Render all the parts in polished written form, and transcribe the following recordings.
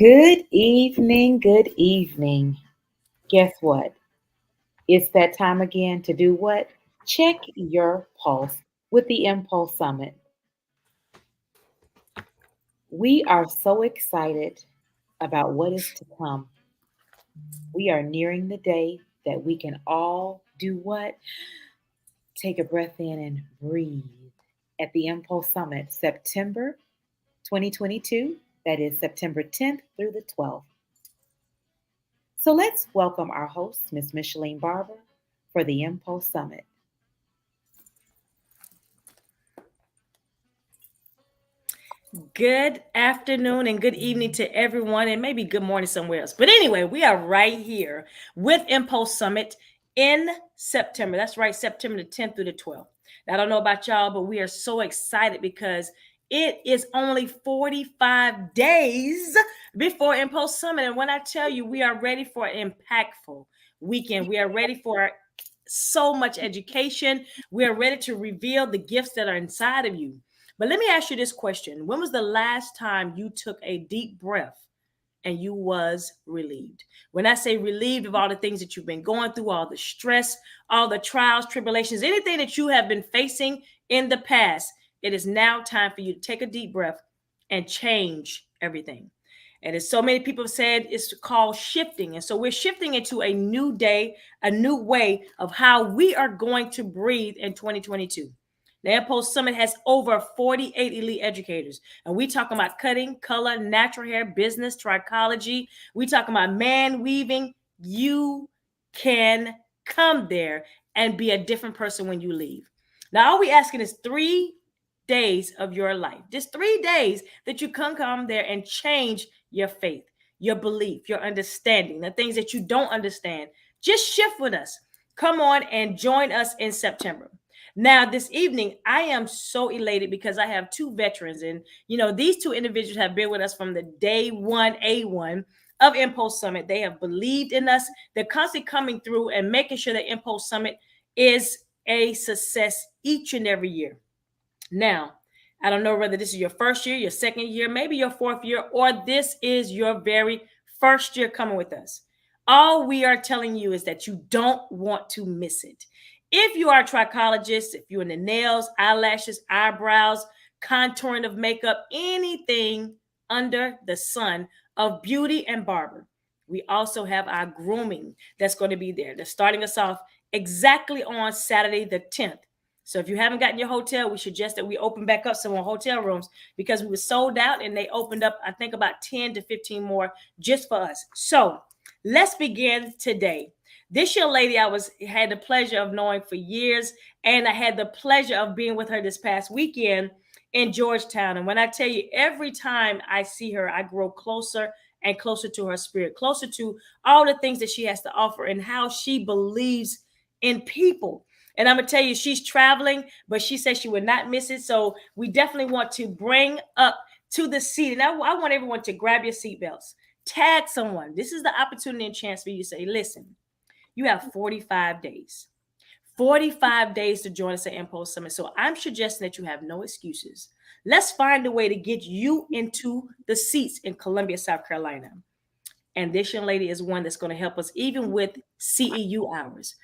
Good evening. Good evening. Guess what? It's that time again to do what? Check your pulse with the Impulse Summit. We are so excited about what is to come. We are nearing the day that we can all do what? Take a breath in and breathe at the Impulse Summit, September 2022. That is September 10th through the 12th. So let's welcome our host, Miss Micheline Barber, for the Impulse Summit. Good afternoon and good evening to everyone, and maybe good morning somewhere else. But anyway, we are right here with Mpulse Summit in September. That's right, September the 10th through the 12th. Now, I don't know about y'all, but we are so excited because it is only 45 days before Mpulse Summit. And when I tell you we are ready for an impactful weekend, we are ready for so much education. We are ready to reveal the gifts that are inside of you. But let me ask you this question. When was the last time you took a deep breath and you was relieved? When I say relieved of all the things that you've been going through, all the stress, all the trials, tribulations, anything that you have been facing in the past, it is now time for you to take a deep breath and change everything. And as so many people have said, it's called shifting. And so we're shifting into a new day, a new way of how we are going to breathe in 2022. The Mpulse Summit has over 48 elite educators. And we talking about cutting, color, natural hair, business, trichology. We talking about man weaving. You can come there and be a different person when you leave. Now, all we asking is 3 days of your life. Just 3 days that you can come there and change your faith, your belief, your understanding, the things that you don't understand. Just shift with us. Come on and join us in September. Now, this evening, I am so elated because I have two veterans. And, these two individuals have been with us from the day one, A1 of Mpulse Summit. They have believed in us. They're constantly coming through and making sure that Mpulse Summit is a success each and every year. Now, I don't know whether this is your first year, your second year, maybe your fourth year, or this is your very first year coming with us. All we are telling you is that you don't want to miss it. If you are a trichologist, if you're in the nails, eyelashes, eyebrows, contouring of makeup, anything under the sun of beauty and barber, we also have our grooming that's going to be there. They're starting us off exactly on Saturday the 10th. So if you haven't gotten your hotel, we suggest that we open back up some more hotel rooms because we were sold out and they opened up, I think, about 10 to 15 more just for us. So let's begin today. This young lady had the pleasure of knowing for years, and I had the pleasure of being with her this past weekend in Georgetown. And when I tell you, every time I see her, I grow closer and closer to her spirit, closer to all the things that she has to offer and how she believes in people. And I'm going to tell you, she's traveling, but she says she would not miss it. So we definitely want to bring up to the seat. And I want everyone to grab your seatbelts, tag someone. This is the opportunity and chance for you to say, listen, you have 45 days. 45 days to join us at Mpulse Summit. So I'm suggesting that you have no excuses. Let's find a way to get you into the seats in Columbia, South Carolina. And this young lady is one that's going to help us even with CEU hours.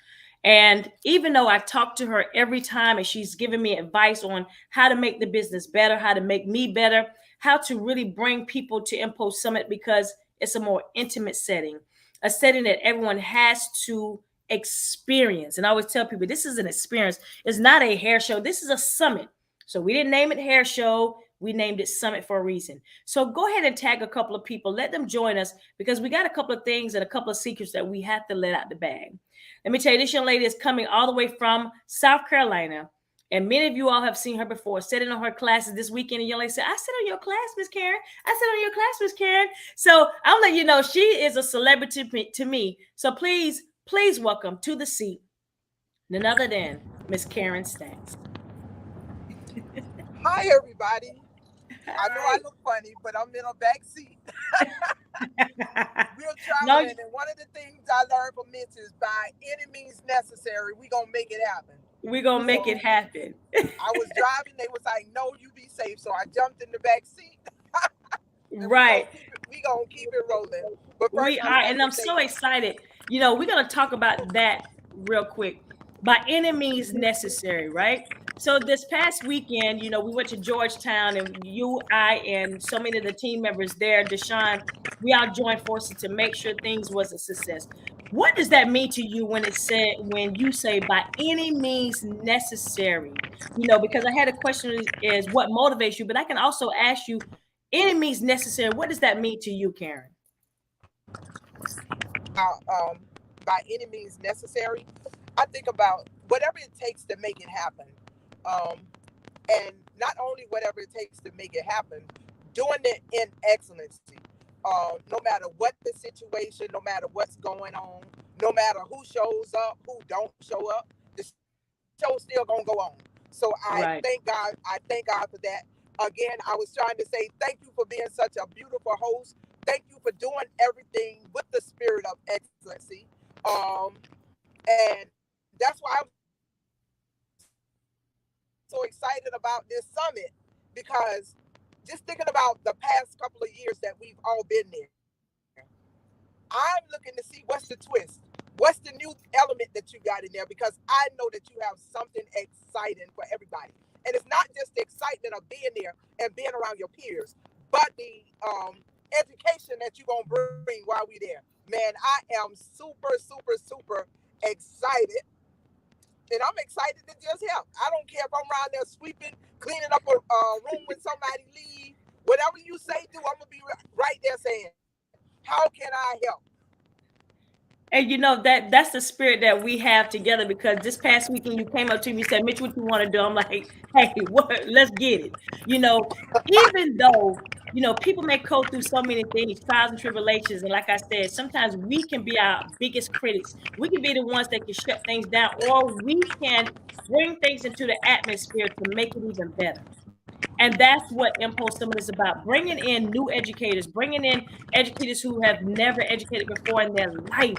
And even though I talk to her every time and she's giving me advice on how to make the business better, how to make me better, how to really bring people to Mpulse Summit because it's a more intimate setting, a setting that everyone has to experience. And I always tell people this is an experience. It's not a hair show. This is a summit. So we didn't name it hair show. We named it Summit for a reason. So go ahead and tag a couple of people. Let them join us because we got a couple of things and a couple of secrets that we have to let out the bag. Let me tell you, this young lady is coming all the way from South Carolina. And many of you all have seen her before, sitting on her classes this weekend. And young lady said, I sit on your class, Miss Karen. I sit on your class, Miss Karen. So I'll let you know she is a celebrity to me. So please welcome to the seat none other than Miss Karen Stacks. Hi, everybody. I know I look funny, but I'm in a back seat. We're traveling, and one of the things I learned from Mitch is by any means necessary, we're going to make it happen. We're going to make it happen. I was driving. They was like, no, you be safe. So I jumped in the back seat. Right. We gonna keep it rolling. But first, We I are, wanted and to I'm say, so excited. We're gonna talk about that real quick. By any means necessary, right? So this past weekend, we went to Georgetown, and you, I, and so many of the team members there, Deshaun, we all joined forces to make sure things was a success. What does that mean to you when you say by any means necessary? Because I had a question is what motivates you, but I can also ask you any means necessary. What does that mean to you, Karen? by any means necessary, I think about whatever it takes to make it happen. Um, and not only whatever it takes to make it happen, doing it in excellency. No matter what the situation, no matter what's going on, no matter who shows up, who don't show up, the show's still gonna go on. So I Right. thank God. I thank God for that. Again, I was trying to say thank you for being such a beautiful host. Thank you for doing everything with the spirit of excellency. And that's why I'm so excited about this summit, because just thinking about the past couple of years that we've all been there, I'm looking to see what's the twist. What's the new element that you got in there? Because I know that you have something exciting for everybody. And it's not just the excitement of being there and being around your peers, but the education that you're going to bring while we're there. Man, I am super, super, super excited. And I'm excited to just help. I don't care if I'm around there sweeping, cleaning up a room when somebody leave. Whatever you say do, I'm going to be right there saying, how can I help? And that's the spirit that we have together, because this past weekend you came up to me and said, Mitch, what you want to do? I'm like, hey, what? Let's get it. Even though, people may go through so many things, trials and tribulations. And like I said, sometimes we can be our biggest critics. We can be the ones that can shut things down, or we can bring things into the atmosphere to make it even better. And that's what Mpulse Summit is about, bringing in new educators, bringing in educators who have never educated before in their life,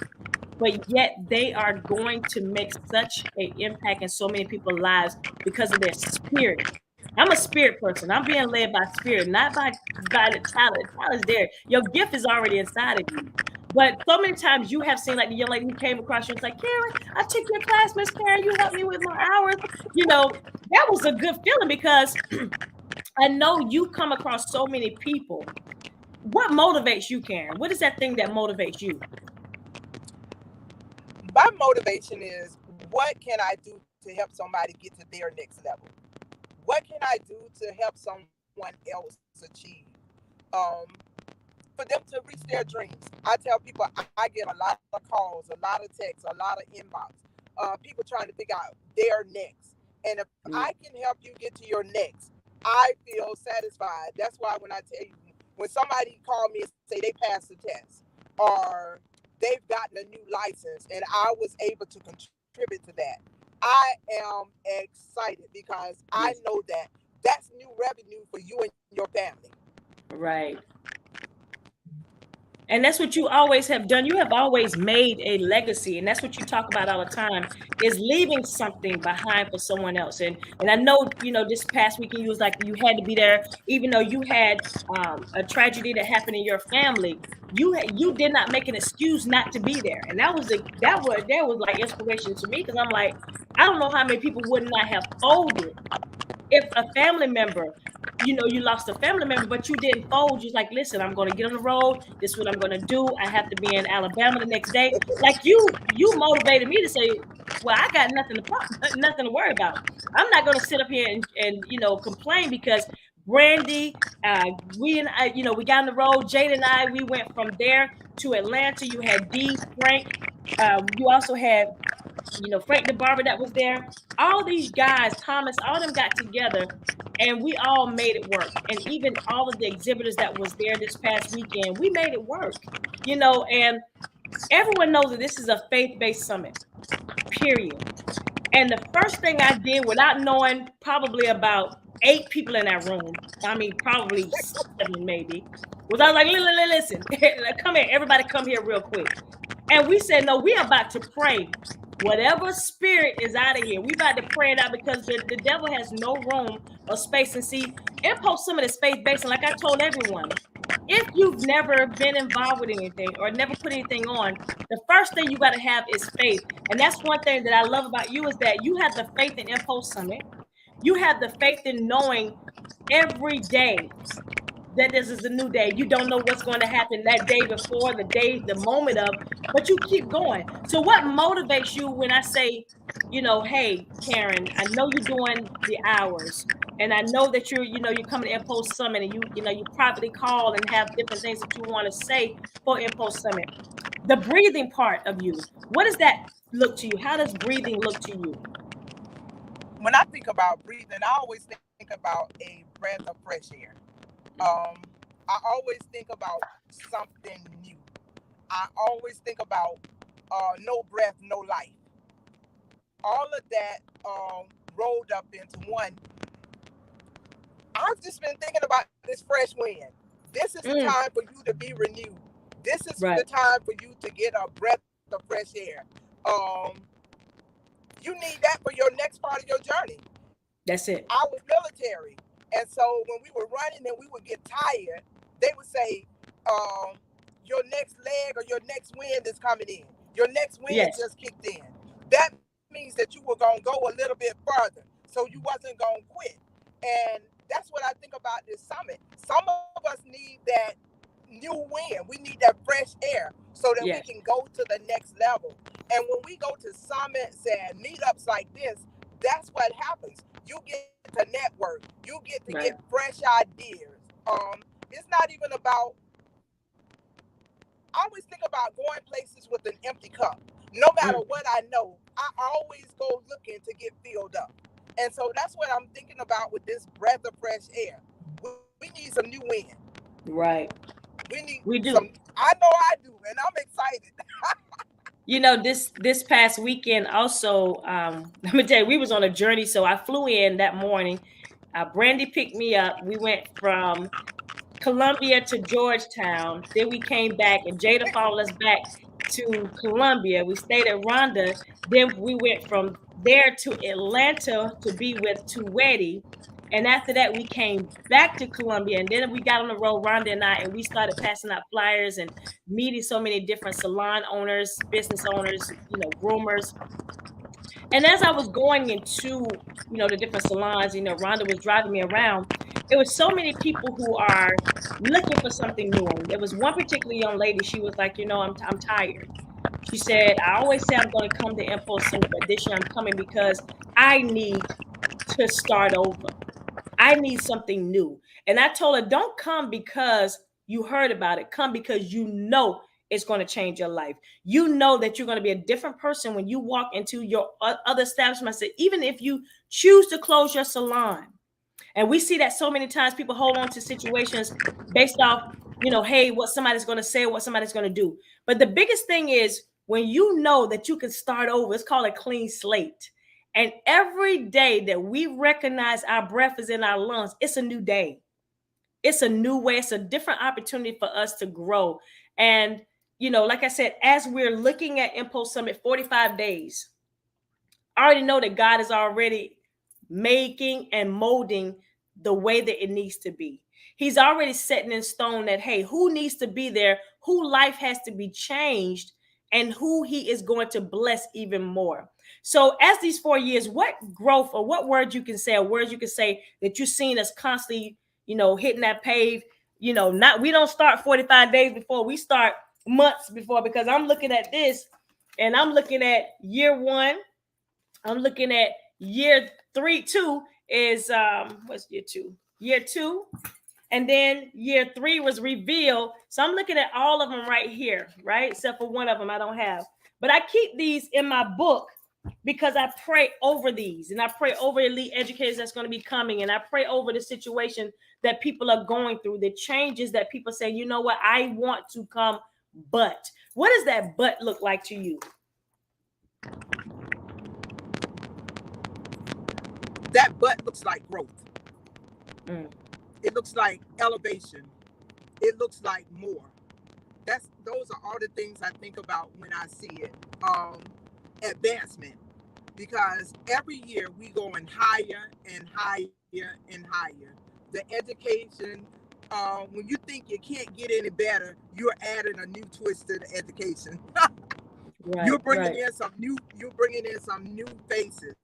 but yet they are going to make such an impact in so many people's lives because of their spirit. I'm a spirit person. I'm being led by spirit, not by the talent. The talent's there. Your gift is already inside of you. But so many times you have seen, like the young lady who came across you, it's like, Karen, I took your class, Miss Karen. You helped me with my hours. That was a good feeling, because I know you come across so many people. What motivates you, Karen? What is that thing that motivates you? My motivation is, what can I do to help somebody get to their next level? What can I do to help someone else achieve? Um, for them to reach their dreams. I tell people I get a lot of calls, a lot of texts, a lot of inbox. People trying to figure out their next. And if I can help you get to your next, I feel satisfied. That's why when I tell you, when somebody called me and say they passed the test, or they've gotten a new license and I was able to contribute to that, I am excited, because I know that that's new revenue for you and your family. Right. And that's what you always have done. You have always made a legacy, and that's what you talk about all the time, is leaving something behind for someone else. And I know, this past weekend you was like, you had to be there, even though you had a tragedy that happened in your family. You did not make an excuse not to be there, and that was like inspiration to me, because I'm like, I don't know how many people would not have folded if a family member, you lost a family member, but you didn't fold. You're like, listen, I'm going to get on the road. This is what I'm going to do. I have to be in Alabama the next day. Like you motivated me to say, well, I got nothing to worry about. I'm not going to sit up here and complain, because Brandy, we and I, we got on the road. Jade and I, we went from there to Atlanta. You had D, Frank. You also had Frank the barber that was there. All these guys, Thomas, all them got together, and we all made it work. And even all of the exhibitors that was there this past weekend, we made it work. And everyone knows that this is a faith-based summit, period. And the first thing I did, without knowing probably about 8 people in that room, I mean, probably 7 maybe, was I was like, listen, come here, everybody come here real quick. And we said, no, we are about to pray. Whatever spirit is out of here, we about to pray it out, because the devil has no room or space. And see, Mpulse Summit is faith-based. And like I told everyone, if you've never been involved with anything or never put anything on, the first thing you got to have is faith. And that's one thing that I love about you is that you have the faith in Mpulse Summit. You have the faith in knowing every day that this is a new day. You don't know what's going to happen that day before, the moment of, but you keep going. So what motivates you when I say, hey, Karen, I know you're doing the hours, and I know that you're coming to Mpulse Summit, and you privately call and have different things that you want to say for Mpulse Summit. The breathing part of you, what does that look to you? How does breathing look to you? When I think about breathing, I always think about a breath of fresh air. I always think about something new. I always think about no breath, no life. All of that rolled up into one. I've just been thinking about this fresh wind. This is the time for you to be renewed. This is the time for you to get a breath of fresh air. You need that for your next part of your journey. That's it. I was military. And so when we were running and we would get tired, they would say, your next leg or your next wind is coming in. Your next wind just kicked in. That means that you were going to go a little bit further. So you wasn't going to quit. And that's what I think about this summit. Some of us need that new wind. We need that fresh air so that we can go to the next level. And when we go to summits and meetups like this, that's what happens. You get to network. You get to get fresh ideas. It's not even about, I always think about going places with an empty cup. No matter what I know, I always go looking to get filled up. And so that's what I'm thinking about with this breath of fresh air. We need some new wind. Right. We do. I know I do, and I'm excited. This past weekend also, let me tell you, we was on a journey. So I flew in that morning. Brandy picked me up. We went from Columbia to Georgetown. Then we came back, and Jada followed us back to Columbia. We stayed at Rhonda. Then we went from there to Atlanta to be with Tuwedi. And after that, we came back to Columbia. And then we got on the road, Rhonda and I, and we started passing out flyers and meeting so many different salon owners, business owners, groomers. And as I was going into, the different salons, Rhonda was driving me around. There was so many people who are looking for something new. And there was one particular young lady. She was like, I'm tired. She said, I always say I'm going to come to Mpulse Summit, but this year I'm coming because I need to start over. I need something new. And I told her, don't come because you heard about it. Come because you know it's going to change your life. You know that you're going to be a different person when you walk into your other establishment. I said, even if you choose to close your salon. And we see that so many times people hold on to situations based off, hey, what somebody's going to say, what somebody's going to do. But the biggest thing is when you know that you can start over, it's called a clean slate. And every day that we recognize our breath is in our lungs, it's a new day. It's a new way. It's a different opportunity for us to grow. And, like I said, as we're looking at Mpulse Summit 45 days, I already know that God is already making and molding the way that it needs to be. He's already setting in stone that, hey, who needs to be there, who life has to be changed, and who he is going to bless even more. So as these 4 years, what growth or what words you can say or words you can say that you've seen us constantly, hitting that pave, we don't start 45 days before, we start months before, because I'm looking at this and I'm looking at year one. I'm looking at year 2 is what's year 2? Year 2. And then year 3 was revealed. So I'm looking at all of them right here, right? Except for one of them I don't have. But I keep these in my book because I pray over these, and I pray over elite educators that's going to be coming, and I pray over the situation that people are going through, the changes that people say, you know what, I want to come, but what does that but look like to you? That but looks like growth. It looks like elevation. It looks like more. Those are all the things I think about when I see it. Advancement, because every year we going higher and higher and higher. The education When you think you can't get any better, you're adding a new twist to the education. Right, right. You're bringing in some new faces,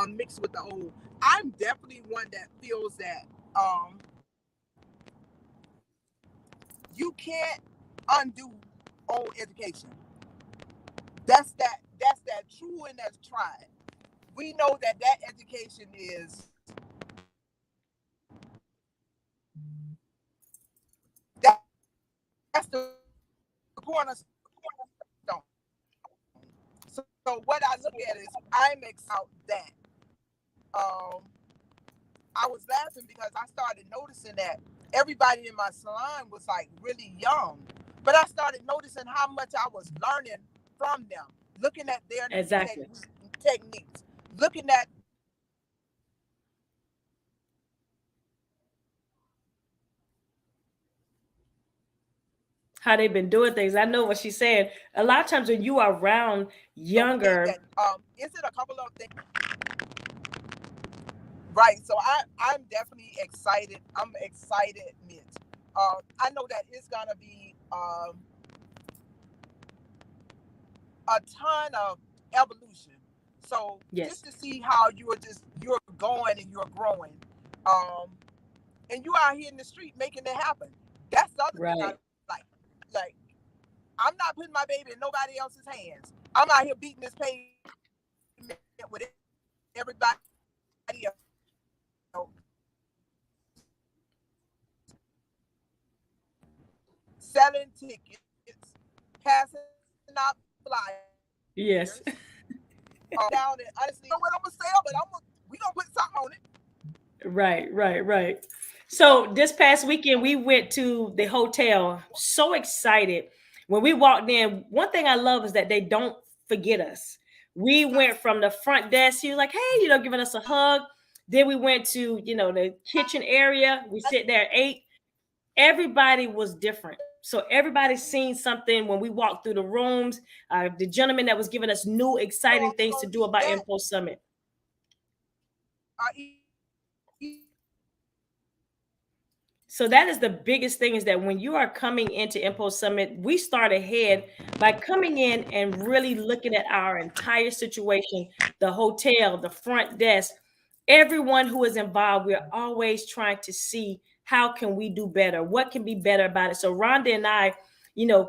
mixed with the old. I'm definitely one that feels that you can't undo old education. That's that true and that's tried. We know that education is that's the cornerstone. So what I look at is I'm excited that I was laughing because I started noticing that everybody in my salon was like really young, but I started noticing how much I was learning from them, looking at their Exactly. techniques, looking at How they've been doing things. I know what she's saying. A lot of times when you are around things younger, that is it a couple of things. Right. So I'm definitely excited. I'm excited, Mitch. I know that it's gonna be a ton of evolution. So yes, just to see how you're going and you're growing, um, and you out here in the street making it happen. That's the other thing I right. like. Like I'm not putting my baby in nobody else's hands. I'm out here beating this pavement with everybody else, selling tickets, passing out flyers. Yes. Down and honestly, you know what I'm gonna sell, but we gonna put something on it. Right, right, right. So this past weekend we went to the hotel. So excited. When we walked in, one thing I love is that they don't forget us. We went from the front desk. He was like, "Hey, giving us a hug." Then we went to, the kitchen area. We sit there, ate. Everybody was different. So everybody's seen something when we walked through the rooms. The gentleman that was giving us new, So exciting things to do about that Mpulse Summit. uh, So that is the biggest thing, is that when you are coming into Mpulse Summit, we start ahead by coming in and really looking at our entire situation, the hotel, the front desk, everyone who is involved. We're always trying to see how can we do better, what can be better about it. So Rhonda and I,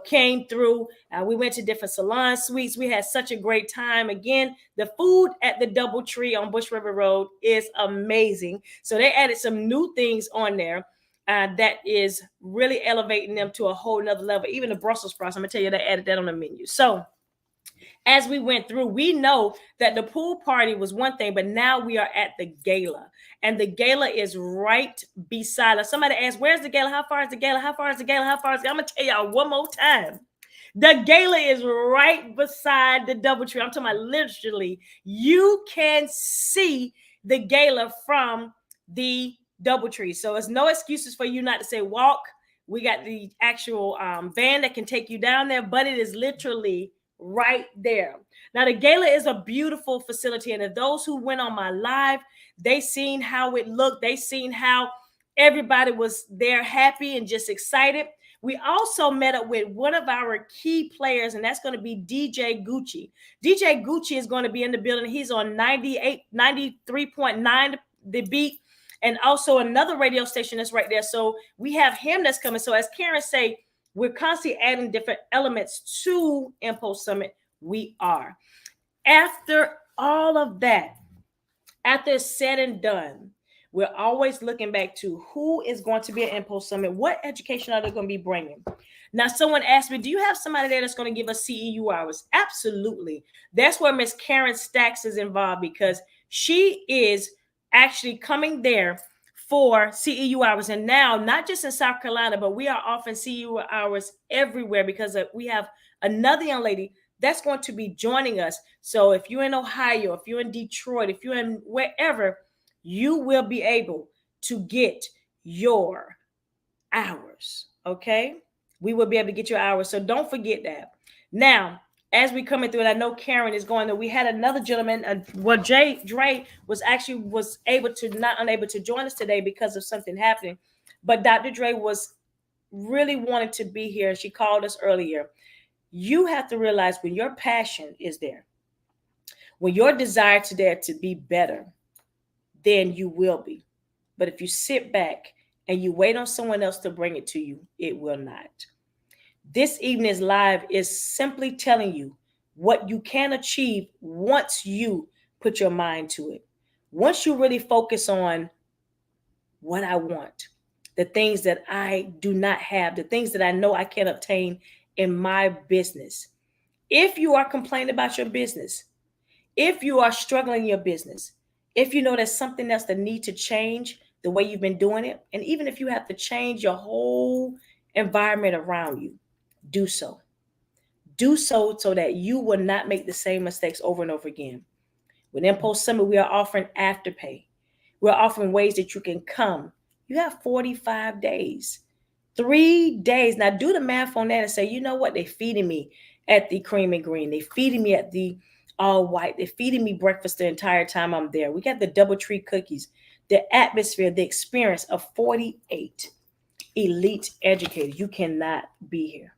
came through. We went to different salon suites. We had such a great time. Again, the food at the DoubleTree on Bush River Road is amazing. So they added some new things on there that is really elevating them to a whole nother level. Even the Brussels sprouts, I'm gonna tell you, they added that on the menu. So as we went through, we know that the pool party was one thing, but now we are at the gala, and the gala is right beside us. Somebody asked, "Where's the gala? How far is the gala? How far is the gala? How far is the?" I'm gonna tell y'all one more time. The gala is right beside the DoubleTree. I'm talking about literally, you can see the gala from the DoubleTree. So it's no excuses for you not to say walk. We got the actual van that can take you down there, but it is literally right there. Now the gala is a beautiful facility, and if those who went on my live, they seen how it looked. They seen how everybody was there, happy and just excited. We also met up with one of our key players, and that's going to be DJ Gucci. DJ Gucci is going to be in the building. He's on 93.9 the beat, and also another radio station that's right there. So we have him that's coming. So as Karen say, we're constantly adding different elements to Mpulse Summit. We are. After all of that, after it's said and done, we're always looking back to who is going to be at Mpulse Summit. What education are they going to be bringing? Now, someone asked me, do you have somebody there that's going to give us CEU hours? Absolutely. That's where Miss Karen Stacks is involved, because she is actually coming there for CEU hours. And now, not just in South Carolina, but we are offering CEU hours everywhere, because we have another young lady that's going to be joining us. So if you're in Ohio, if you're in Detroit, if you're in wherever, you will be able to get your hours. Okay. We will be able to get your hours. So don't forget that. Now, as we coming through, and I know Karen is going there. We had another gentleman. Dre was able to not unable to join us today because of something happening. But Dr. Dre was really wanted to be here. She called us earlier. You have to realize when your passion is there, when your desire to there to be better, then you will be. But if you sit back and you wait on someone else to bring it to you, it will not. This evening's live is simply telling you what you can achieve once you put your mind to it. Once you really focus on what I want, the things that I do not have, the things that I know I can obtain in my business. If you are complaining about your business, if you are struggling in your business, if you know there's something else that needs to change the way you've been doing it, and even if you have to change your whole environment around you, do so. Do so that you will not make the same mistakes over and over again. With Mpulse Summit, we are offering afterpay. We're offering ways that you can come. You have 45 days, 3 days. Now do the math on that and say, you know what? They're feeding me at the Cream and Green. They're feeding me at the All White. They're feeding me breakfast the entire time I'm there. We got the DoubleTree cookies, the atmosphere, the experience of 48 elite educators. You cannot be here.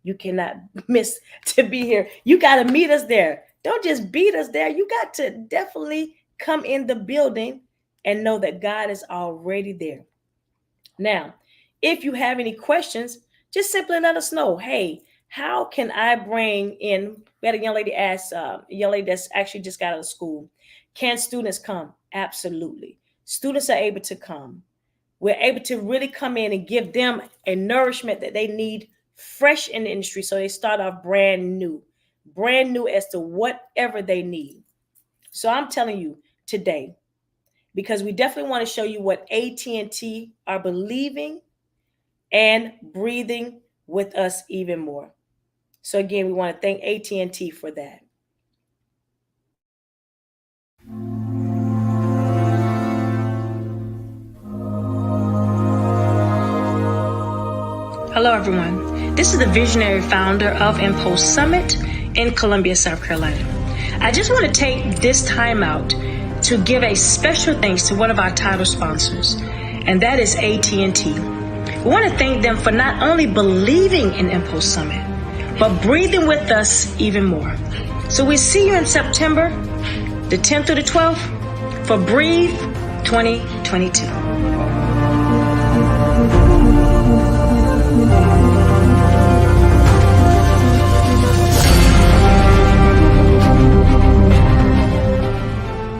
You cannot miss to be here. You got to meet us there. Don't just beat us there. You got to definitely come in the building and know that God is already there. Now, if you have any questions, just simply let us know. Hey, how can I bring in? We had a young lady ask, a young lady that's actually just got out of school. Can students come? Absolutely. Students are able to come. We're able to really come in and give them a nourishment that they need fresh in the industry. So they start off brand new as to whatever they need. So I'm telling you today, because we definitely want to show you what AT&T are believing and breathing with us even more. So again, we want to thank AT&T for that. Hello, everyone. This is the visionary founder of Mpulse Summit in Columbia, South Carolina. I just want to take this time out to give a special thanks to one of our title sponsors, and that is AT&T. We want to thank them for not only believing in Mpulse Summit, but breathing with us even more. So we see you in September, the 10th through the 12th, for Breathe 2022.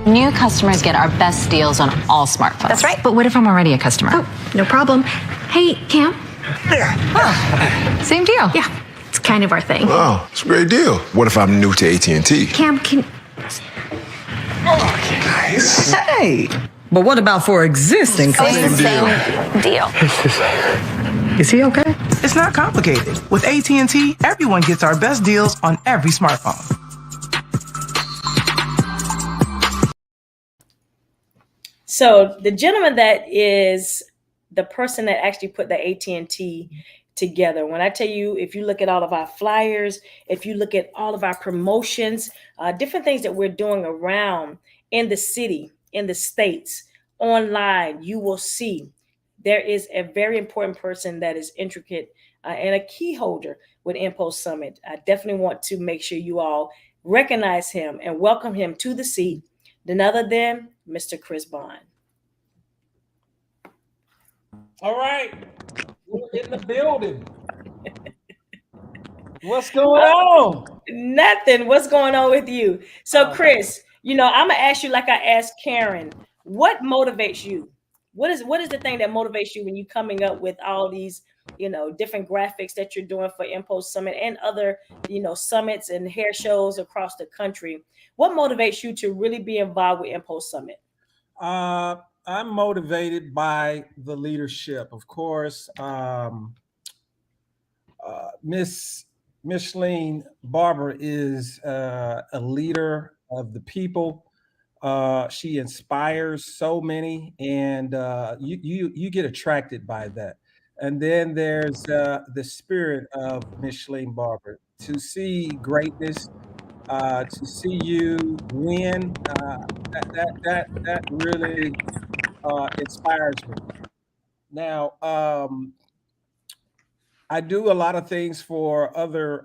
New customers get our best deals on all smartphones. That's right. But what if I'm already a customer? Oh, no problem. Hey, Cam. Same deal. Yeah, it's kind of our thing. Oh, it's a great deal. What if I'm new to AT&T? Cam, can... Nice. Hey, but what about for existing customers? Same deal. Is he okay? It's not complicated. With AT&T, everyone gets our best deals on every smartphone. So the gentleman that is the person that actually put the AT&T together. When I tell you, if you look at all of our flyers, if you look at all of our promotions, different things that we're doing around in the city, in the states, online, you will see there is a very important person that is intricate and a key holder with Mpulse Summit. I definitely want to make sure you all recognize him and welcome him to the seat, none other than Mr. Chris Bond. All right, we're in the building. What's going on? Nothing. What's going on with you? So, Chris, I'm gonna ask you like I asked Karen. What motivates you? What is the thing that motivates you when you coming up with all these, different graphics that you're doing for Mpulse Summit and other, summits and hair shows across the country? What motivates you to really be involved with Mpulse Summit? I'm motivated by the leadership, of course. Miss Micheline Barber is a leader of the people. She inspires so many, and you get attracted by that. And then there's the spirit of Micheline Barber. To see greatness, to see you win, that really inspires me. Now, I do a lot of things for other,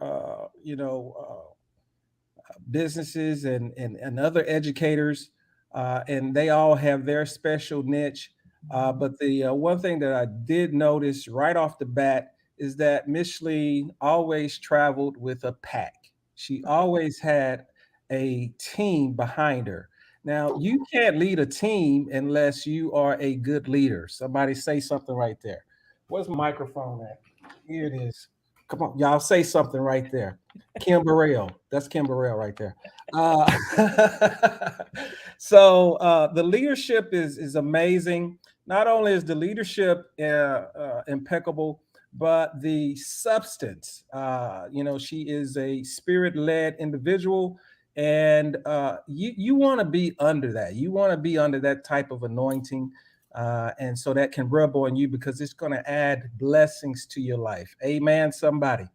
businesses and other educators, and they all have their special niche. But the one thing that I did notice right off the bat is that Micheline always traveled with a pack. She always had a team behind her. Now, you can't lead a team unless you are a good leader. Somebody say something right there. Where's my microphone at? Here it is. Come on, y'all say something right there. Kim Burrell. That's Kim Burrell right there. So the leadership is amazing. Not only is the leadership impeccable, but the substance. She is a spirit-led individual, and you want to be under that. You want to be under that type of anointing. And so that can rub on you because it's going to add blessings to your life. Amen, somebody.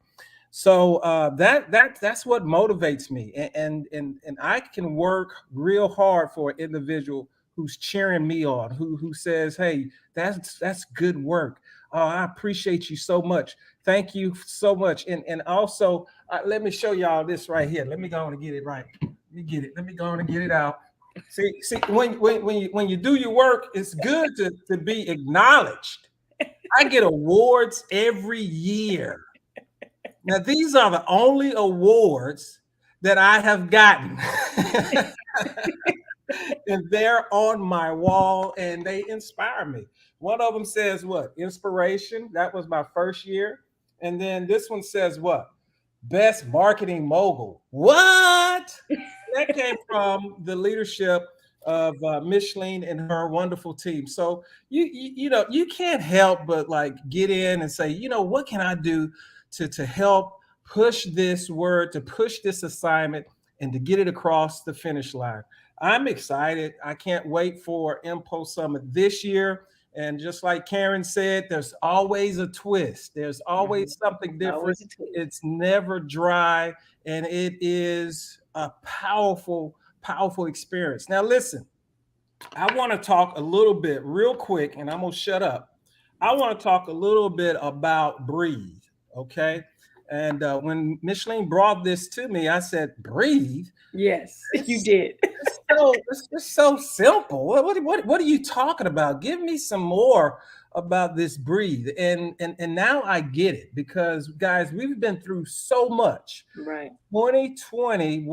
So that's what motivates me, and I can work real hard for an individual who's cheering me on, who says, "Hey, that's good work. Oh, I appreciate you so much. Thank you so much." And also, let me show y'all this right here. Let me go on and get it right. Let me get it. Let me go on and get it out. See, when you do your work, it's good to be acknowledged. I get awards every year. Now, these are the only awards that I have gotten. And they're on my wall and they inspire me. One of them says what? Inspiration. That was my first year. And then this one says what? Best marketing mogul. What? That came from the leadership of Micheline and her wonderful team. So you can't help but like get in and say, what can I do to help push this word, to push this assignment, and to get it across the finish line. I'm excited. I can't wait for Mpulse Summit this year. And just like Karen said, there's always a twist. There's always something different. It's never dry, and it is a powerful, powerful experience. Now, listen, I want to talk a little bit real quick, and I'm going to shut up. I want to talk a little bit about breathe. Okay. And when Micheline brought this to me, I said, breathe. Yes, you did. It's just so simple. What are you talking about? Give me some more about this breathe. And now I get it, because guys, we've been through so much. Right. 2020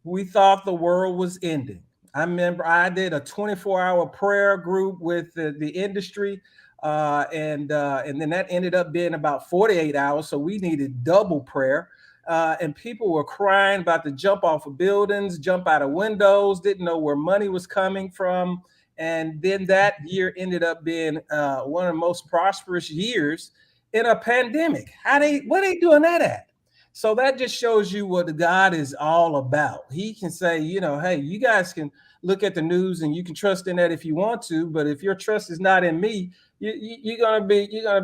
we thought the world was ending. I remember I did a 24-hour prayer group with the industry. And then that ended up being about 48 hours. So we needed double prayer. And people were crying about to jump off of buildings, jump out of windows, didn't know where money was coming from. And then that year ended up being one of the most prosperous years in a pandemic. What are they doing that at? So that just shows you what God is all about. He can say, hey, you guys can look at the news and you can trust in that if you want to, but if your trust is not in me, you're gonna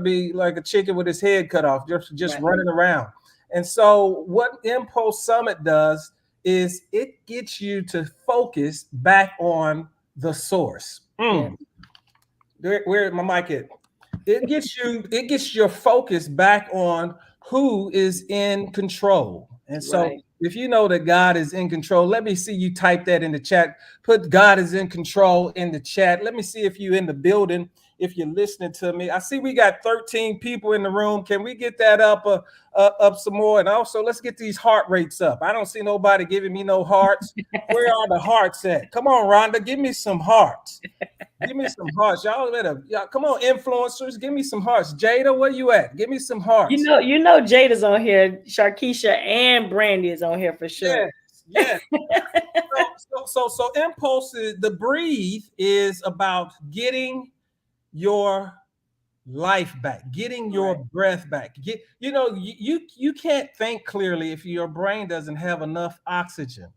be like a chicken with his head cut off, just right, running around. And so what Mpulse Summit does is it gets you to focus back on the source. Where my mic at? It gets your focus back on who is in control. And so if you know that God is in control, let me see you type that in the chat. Put God is in control in the chat. Let me see if you're in the building, if you're listening to me. I see we got 13 people in the room. Can we get that up some more? And also, let's get these heart rates up. I don't see nobody giving me no hearts. Where are the hearts at? Come on, Rhonda, give me some hearts. Give me some hearts. Y'all come on, influencers, give me some hearts. Jada, where you at? Give me some hearts. You know Jada's on here. Sharkeisha and Brandy is on here for sure. Yes. So Impulse, the breathe is about getting your life back, getting your breath back. You can't think clearly if your brain doesn't have enough oxygen.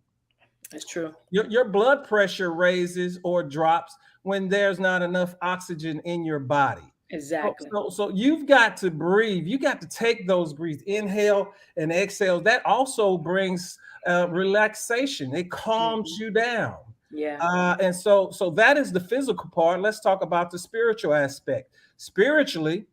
That's true. Your blood pressure raises or drops when there's not enough oxygen in your body. Exactly. So you've got to breathe. You got to take those breaths, inhale and exhale. That also brings relaxation. It calms you down. Yeah. And so that is the physical part. Let's talk about the spiritual aspect. Spiritually,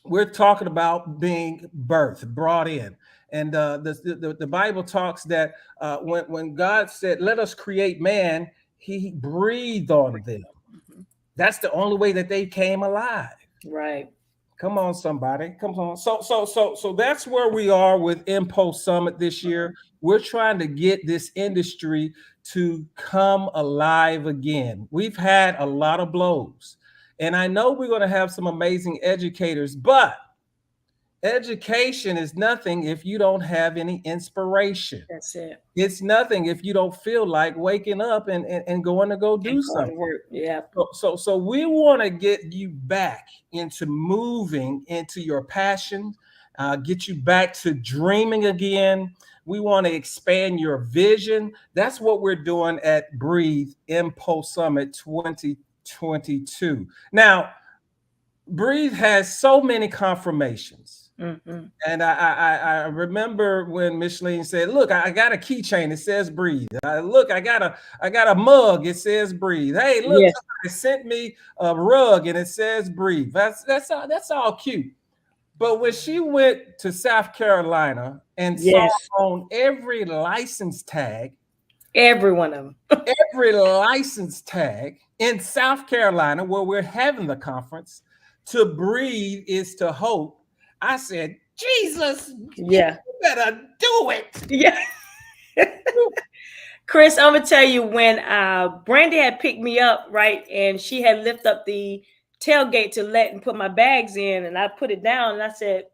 we're talking about being birthed, brought in. And the Bible talks that when God said, let us create man, he breathed on them. That's the only way that they came alive. Right. Come on, somebody. Come on. So that's where we are with Mpulse Summit this year. We're trying to get this industry to come alive again. We've had a lot of blows. And I know we're going to have some amazing educators, but education is nothing if you don't have any inspiration. That's it. It's nothing if you don't feel like waking up and going to go do something. Work. Yeah. So we want to get you back into moving into your passion, get you back to dreaming again. We want to expand your vision. That's what we're doing at Breathe Mpulse Summit 2022. Now, Breathe has so many confirmations. Mm-hmm. And I remember when Micheline said, look, I got a keychain, it says Breathe. Look, I got a mug, it says Breathe. Hey, look, Yes. somebody sent me a rug and it says Breathe. That's all cute. But when she went to South Carolina and saw on every license tag, every one of them, every license tag in South Carolina where we're having the conference, to breathe is to hope. I said, Jesus, yeah, you better do it. Yeah. Chris, I'm gonna tell you, when Brandy had picked me up, right, and she had lifted up the tailgate to let and put my bags in, and I put it down, and I said,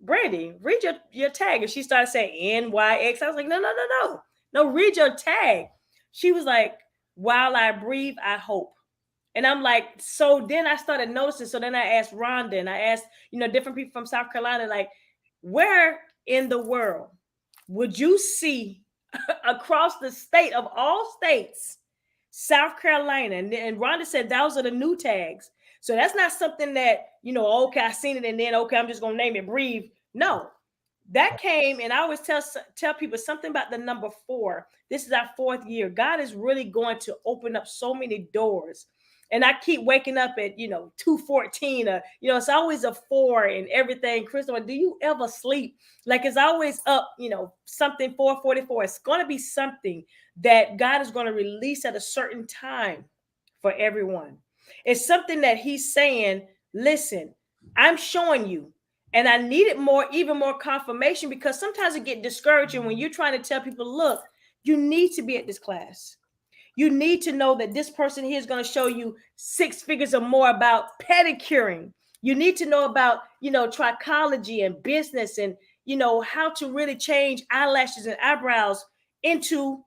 Brandy, read your tag. And she started saying NYX. I was like, no, read your tag. She was like, while I breathe, I hope. And I'm like, so then I started noticing. So then I asked Rhonda, and I asked, different people from South Carolina, like, where in the world would you see across the state of all states, South Carolina? And Rhonda said those are the new tags. So that's not something that, okay, I seen it and then, okay, I'm just going to name it Breathe. No, that came, and I always tell people something about the number 4. This is our 4th year. God is really going to open up so many doors. And I keep waking up at, 2:14. It's always a 4 and everything. Crystal, do you ever sleep? Like, it's always up, something 4:44. It's going to be something that God is going to release at a certain time for everyone. It's something that he's saying, listen, I'm showing you. And I needed even more confirmation, because sometimes it get discouraging when you're trying to tell people, look, you need to be at this class. You need to know that this person here is going to show you 6 figures or more about pedicuring. You need to know about, trichology and business and, how to really change eyelashes and eyebrows into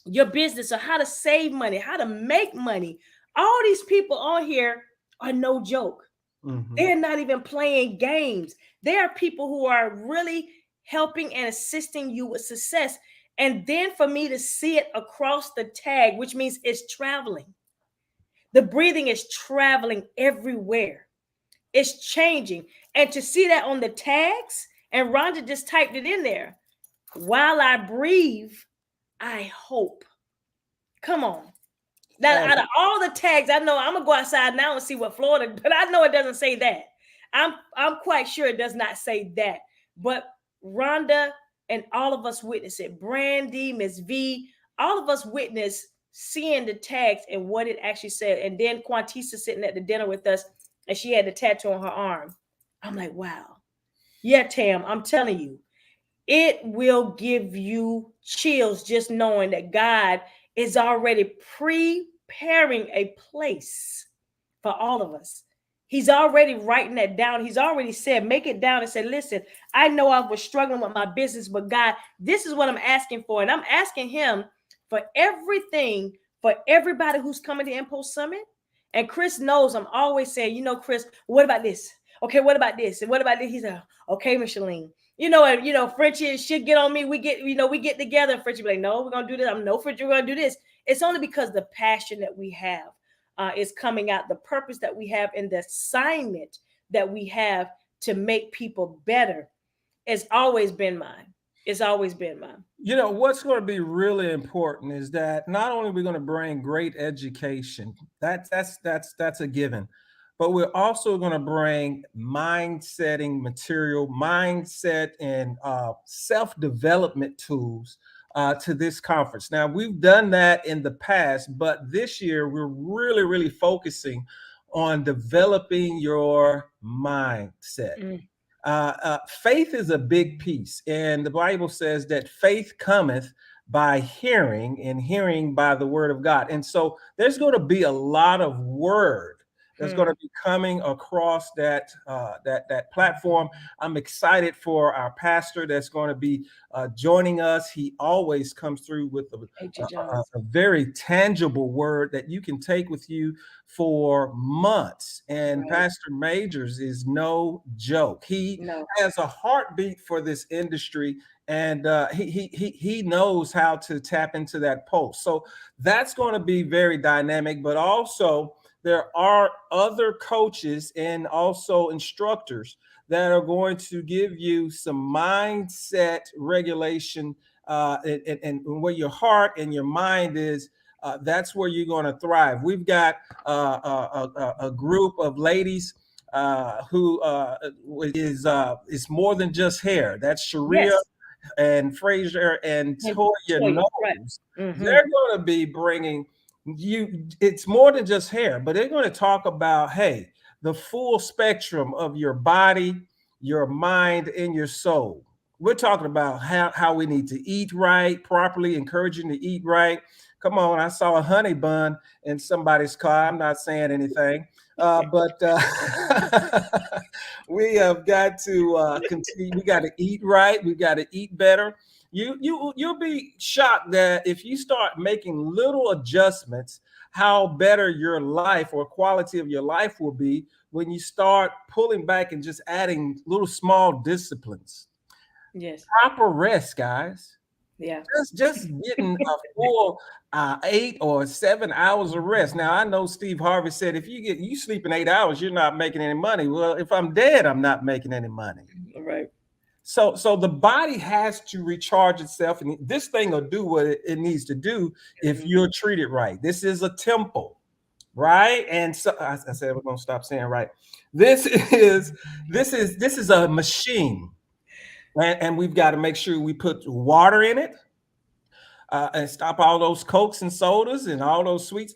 your business, or how to save money, how to make money. All these people on here are no joke. Mm-hmm. They're not even playing games. They are people who are really helping and assisting you with success. And then for me to see it across the tag, which means it's traveling. The breathing is traveling everywhere. It's changing. And to see that on the tags, and Rhonda just typed it in there, while I breathe, I hope. Come on. Now, out of all the tags, I know I'm going to go outside now and see what Florida, but I know it doesn't say that. I'm quite sure it does not say that. But Rhonda and all of us witness it. Brandy, Miss V, all of us witness seeing the tags and what it actually said. And then Quantisa sitting at the dinner with us, and she had the tattoo on her arm. I'm like, wow. Yeah, Tam, I'm telling you, it will give you chills just knowing that God is already preparing a place for all of us. He's already writing that down. He's already said, make it down and say, listen, I know I was struggling with my business, but God, this is what I'm asking for. And I'm asking him for everything, for everybody who's coming to Mpulse Summit. And Chris knows I'm always saying, Chris, what about this? Okay, what about this? And what about this? He's like, okay, Micheline. And Frenchie, she'll get on me. We get together. And Frenchie be like, no, we're gonna do this. I'm no, Frenchie, we're gonna do this. It's only because the passion that we have is coming out, the purpose that we have, and the assignment that we have to make people better has always been mine. It's always been, Mom. You know, what's going to be really important is that not only are we going to bring great education, that's a given, but we're also going to bring mindsetting material, mindset and self-development tools to this conference. Now, we've done that in the past, but this year we're really, really focusing on developing your mindset. Faith is a big piece, and the Bible says that faith cometh by hearing, and hearing by the word of God. And so there's going to be a lot of word that's going to be coming across that platform. I'm excited for our pastor that's going to be joining us. He always comes through with a very tangible word that you can take with you for months. And Pastor Majors is no joke. He has a heartbeat for this industry, and he knows how to tap into that pulse. So that's going to be very dynamic, but also there are other coaches and also instructors that are going to give you some mindset regulation, and where your heart and your mind is. That's where you're going to thrive. We've got a group of ladies who is more than just hair. That's Sharia and Fraser and Toya Knowles. They're going to be bringing you. It's more than just hair, but they're going to talk about, hey, the full spectrum of your body, your mind, and your soul. We're talking about how we need to eat right, properly, encouraging to eat right. Come on, I saw a honey bun in somebody's car. I'm not saying anything, but we have got to continue. We got to eat right. We got to eat better. You'll be shocked that if you start making little adjustments, how better your life or quality of your life will be when you start pulling back and just adding little small disciplines. Yes. Proper rest, guys. Yeah. Just getting a full 8 or 7 hours of rest. Now, I know Steve Harvey said if you sleeping 8 hours, you're not making any money. Well, if I'm dead, I'm not making any money. Right. So the body has to recharge itself, and this thing will do what it needs to do if you're treated right. This is a temple, right? And so I said we're gonna stop saying right. This is a machine, and we've got to make sure we put water in it. And stop all those Cokes and sodas and all those sweets.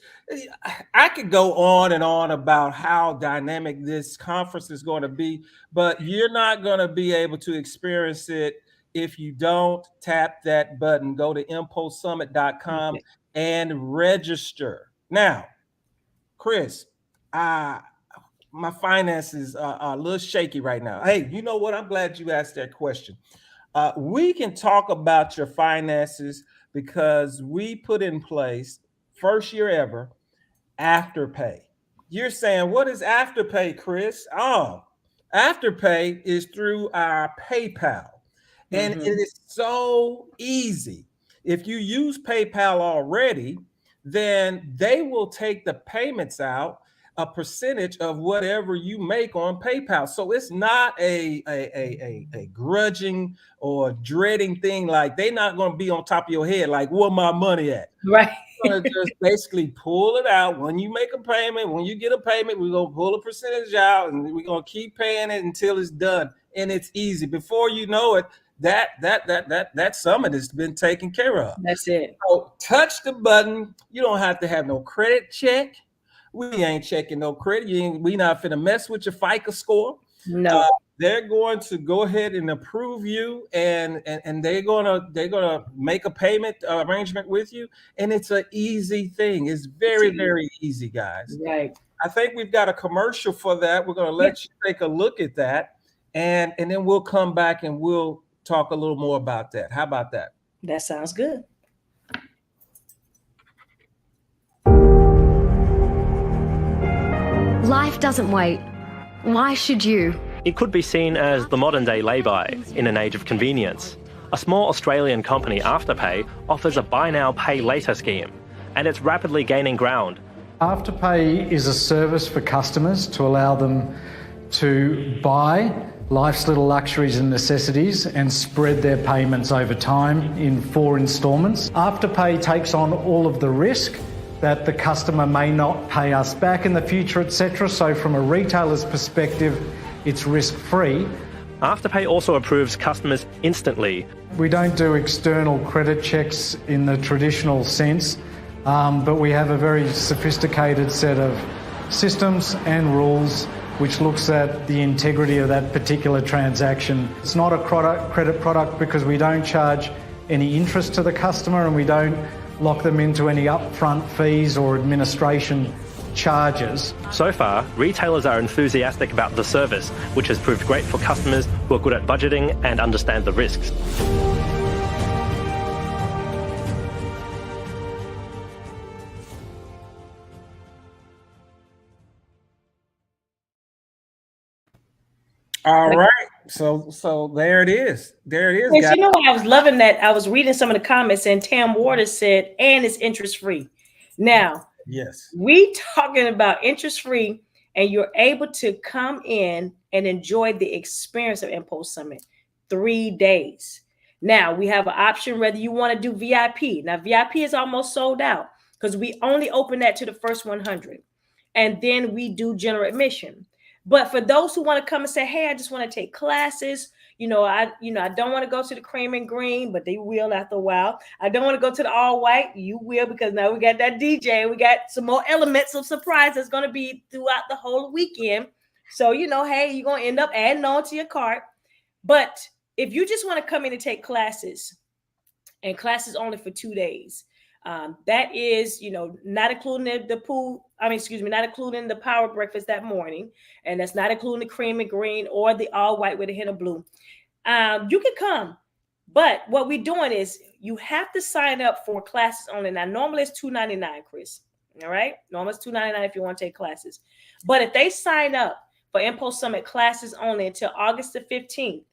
I could go on and on about how dynamic this conference is going to be, but you're not going to be able to experience it if you don't tap that button. Go to mpulsesummit.com and register. Now, Chris, my finances are a little shaky right now. Hey, you know what? I'm glad you asked that question. We can talk about your finances because we put in place, first year ever, Afterpay. You're saying, what is Afterpay, Chris? Oh, Afterpay is through our PayPal. And it is so easy. If you use PayPal already, then they will take the payments out, a percentage of whatever you make on PayPal. So it's not a grudging or dreading thing. Like they're not going to be on top of your head. Like, where my money at? Right. You're going to just basically pull it out. When you make a payment, when you get a payment, we're going to pull a percentage out and we're going to keep paying it until it's done. And it's easy. Before you know it, that summit has been taken care of. That's it. So touch the button. You don't have to have no credit check. We ain't checking no credit. We not finna mess with your FICO score. No, they're going to go ahead and approve you, and they're gonna make a payment arrangement with you, and it's an easy thing. It's very easy, guys. Right. I think we've got a commercial for that. We're gonna let you take a look at that, and then we'll come back and we'll talk a little more about that. How about that? That sounds good. Life doesn't wait. Why should you? It could be seen as the modern-day lay-by in an age of convenience. A small Australian company, Afterpay, offers a buy now, pay later scheme, and it's rapidly gaining ground. Afterpay is a service for customers to allow them to buy life's little luxuries and necessities and spread their payments over time in 4 installments. Afterpay takes on all of the risk that the customer may not pay us back in the future, etc. So from a retailer's perspective, it's risk-free. Afterpay also approves customers instantly. We don't do external credit checks in the traditional sense, but we have a very sophisticated set of systems and rules which looks at the integrity of that particular transaction. It's not a credit product because we don't charge any interest to the customer and we don't lock them into any upfront fees or administration charges. So far, retailers are enthusiastic about the service, which has proved great for customers who are good at budgeting and understand the risks. All right. So there it is. There it is. Yes, you know what? I was loving that. I was reading some of the comments, and Tam Waters said, and it's interest free. Now, yes, we talking about interest free, and you're able to come in and enjoy the experience of Mpulse Summit 3 days. Now, we have an option whether you want to do VIP. Now, VIP is almost sold out because we only open that to the first 100. And then we do general admission. But for those who want to come and say, hey, I just want to take classes, I don't want to go to the cream and green, but they will after a while. I don't want to go to the all white. You will, because now we got that DJ. We got some more elements of surprise that's going to be throughout the whole weekend. So, hey, you're going to end up adding on to your cart. But if you just want to come in and take classes, and classes only for 2 days, that is, not including the pool. Not including the power breakfast that morning. And that's not including the cream and green or the all white with a hint of blue. You can come. But what we're doing is you have to sign up for classes only. Now, normally it's $2.99, Chris. All right. Normally it's $2.99 if you want to take classes. But if they sign up for Mpulse Summit classes only until August the 15th,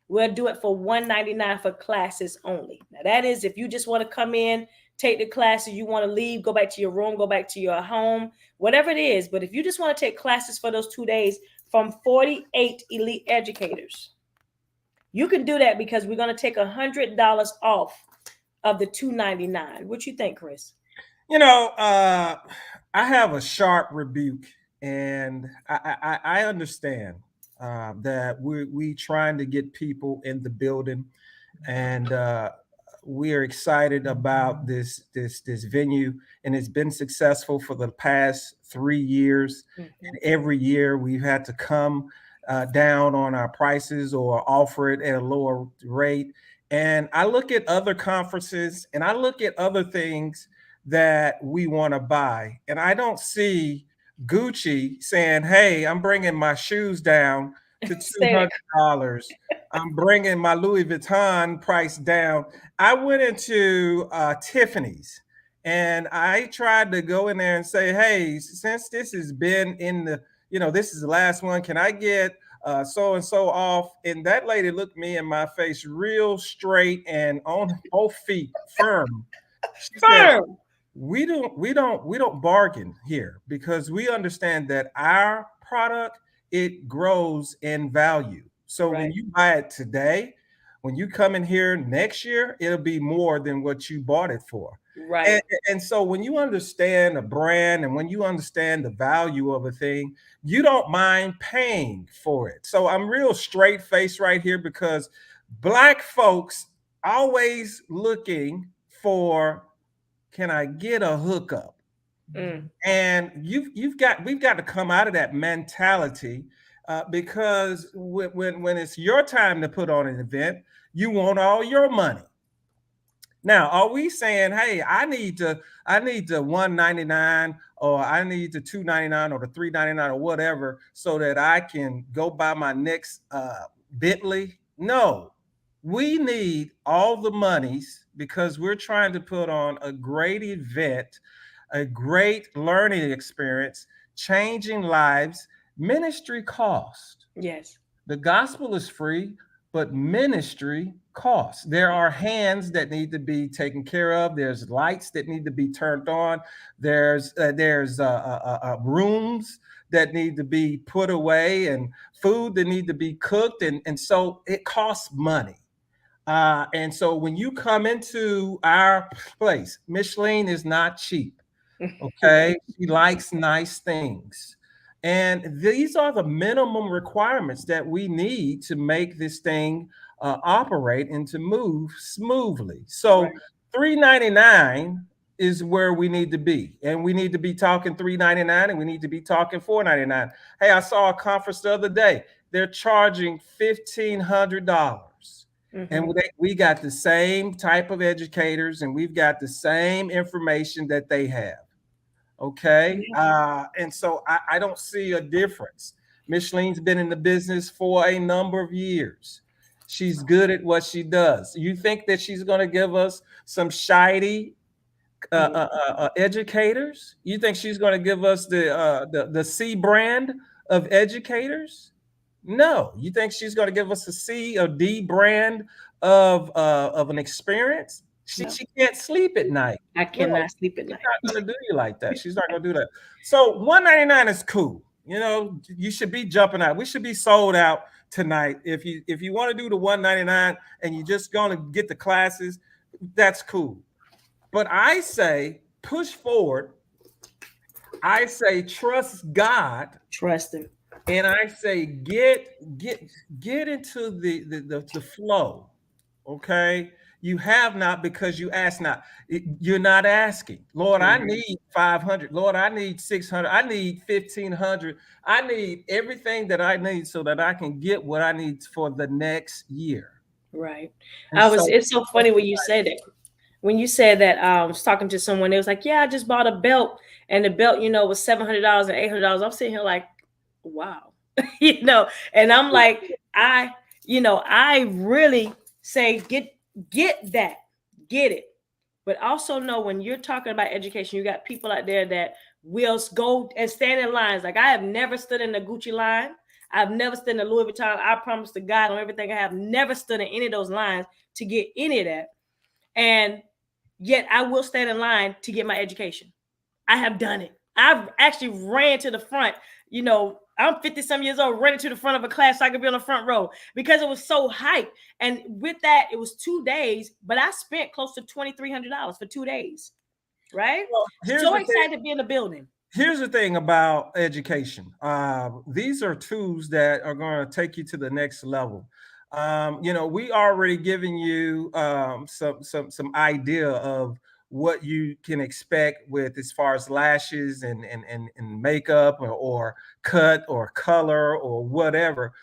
we'll do it for $1.99 for classes only. Now, that is if you just want to come in, take the classes, you want to leave, go back to your room, go back to your home, whatever it is. But if you just want to take classes for those 2 days from 48 elite educators, you can do that because we're going to take $100 off of the $2.99. What you think, Chris? I have a sharp rebuke, and I understand that we trying to get people in the building, and we are excited about this venue, and it's been successful for the past 3 years. Mm-hmm. And every year we've had to come down on our prices or offer it at a lower rate. And I look at other conferences and I look at other things that we want to buy, and I don't see Gucci saying, hey, I'm bringing my shoes down to $200. I'm bringing my Louis Vuitton price down. I went into Tiffany's and I tried to go in there and say, hey, since this has been in the, this is the last one, can I get so-and-so off? And that lady looked me in my face real straight and on both feet, firm. She said, we don't bargain here because we understand that our product, it grows in value. So when you buy it today, when you come in here next year, it'll be more than what you bought it for. Right. And so when you understand a brand and when you understand the value of a thing, you don't mind paying for it. So I'm real straight faced right here because Black folks always looking for, can I get a hookup? And we've got to come out of that mentality because when it's your time to put on an event, you want all your money. Now, are we saying, hey, I need the $1.99 or I need the $2.99 or the $3.99 or whatever so that I can go buy my next Bentley? No, we need all the monies because we're trying to put on a great event, a great learning experience, changing lives. Ministry cost. Yes. The gospel is free. but ministry costs. There are hands that need to be taken care of. There's lights that need to be turned on. There's rooms that need to be put away, and food that need to be cooked, and so it costs money. And so when you come into our place, Micheline is not cheap. Okay, she likes nice things. And these are the minimum requirements that we need to make this thing operate and to move smoothly. So Right. $3.99 is where we need to be. And we need to be talking $3.99 and we need to be talking $4.99. Hey, I saw a conference the other day. They're charging $1,500. And we got the same type of educators and we've got the same information that they have. Okay. And so I don't see a difference. Micheline's been in the business for a number of years. She's good at what she does. You think that she's going to give us some shiny educators? You think she's going to give us the C brand of educators? No. You think she's going to give us a C or D brand of an experience? She can't sleep at night. I cannot sleep at night. She's not going to do you like that. She's not going to do that. So $199 is cool. You know, you should be jumping out. We should be sold out tonight. If you want to do the $199 and you're just going to get the classes, that's cool. But I say push forward. I say trust God. Trust Him. And I say get into the flow. Okay. You have not because you ask not. You're not asking. Lord, I need 500. Lord, I need 600. I need 1,500. I need everything that I need so that I can get what I need for the next year. Right. And It's so funny when you say that. When you said that, I was talking to someone. It was like, yeah, I just bought a belt, and the belt, was $700 and $800. I'm sitting here like, wow, And I'm like, I really say get it. But also know when you're talking about education, you got people out there that will go and stand in lines. Like I have never stood in the Gucci line. I've never stood in the Louis Vuitton. I promise to God on everything I have never stood in any of those lines to get any of that. And yet I will stand in line to get my education. I have done it. I've actually ran to the front. I'm 50-some years old, running to the front of a class so I could be on the front row because it was so hyped. And with that, it was 2 days, but I spent close to $2,300 for 2 days, right? Well, so excited to be in the building. Here's the thing about education. These are tools that are going to take you to the next level. We already given you some idea of what you can expect with as far as lashes and makeup or cut or color or whatever.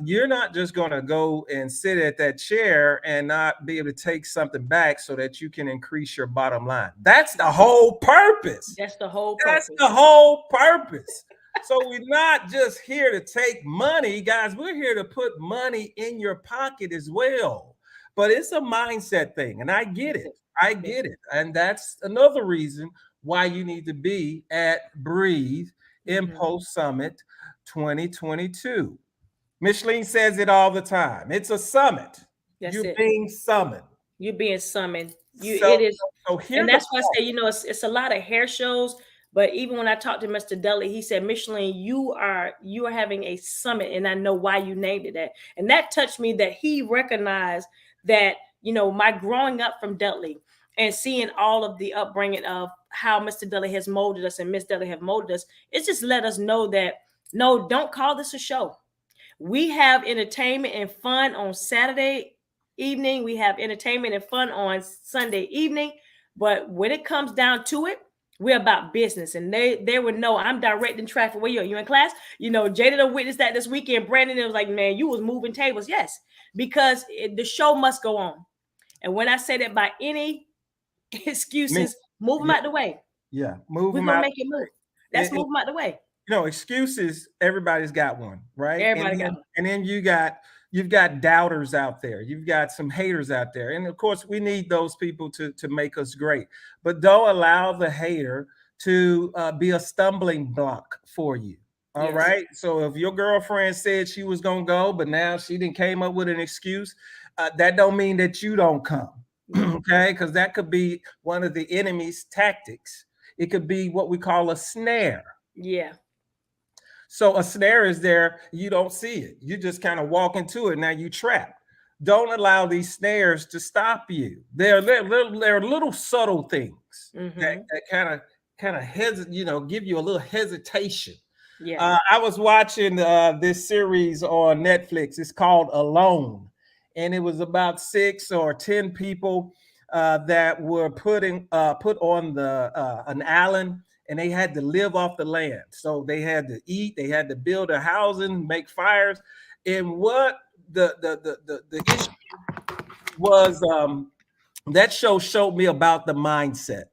You're not just going to go and sit at that chair and not be able to take something back so that you can increase your bottom line. That's the whole purpose. That's the whole purpose. That's the whole purpose. So we're not just here to take money, guys. We're here to put money in your pocket as well. But it's a mindset thing, and I get it. I get it. And that's another reason why you need to be at Breathe Mpulse Summit 2022. Micheline says it all the time. It's a summit. You're being summoned. You're being summoned. It is. And that's why I say, it's a lot of hair shows. But even when I talked to Mr. Dudley, he said, Micheline, you are having a summit, and I know why you named it that. And that touched me that he recognized that, my growing up from Dudley and seeing all of the upbringing of how Mr. Dudley has molded us and Miss Dudley have molded us, it just let us know that, no, don't call this a show. We have entertainment and fun on Saturday evening. We have entertainment and fun on Sunday evening. But when it comes down to it, we're about business. And they would know I'm directing traffic. Where you in class? Jada done witnessed that this weekend. Brandon, it was like, man, you was moving tables. Yes, because the show must go on. And when I say that by any excuses, move them out the way. Yeah, move them out. We're going to make it move. Let's move them out the way. Excuses, everybody's got one, right? Everybody got one. And then you've got doubters out there. You've got some haters out there. And of course, we need those people to make us great. But don't allow the hater to be a stumbling block for you. All Yes. right. So if your girlfriend said she was gonna go, but now she didn't came up with an excuse, that don't mean that you don't come. Okay, because that could be one of the enemy's tactics. It could be what we call a snare. Yeah. So a snare is there, you don't see it. You just kind of walk into it. Now you trapped. Don't allow these snares to stop you. They're little subtle things that kind of give you a little hesitation. Yeah. I was watching this series on Netflix. It's called Alone, and it was about 6 or 10 people that were put on an island, and they had to live off the land. So they had to eat, they had to build their housing, make fires, and what the issue was, that show showed me about the mindset.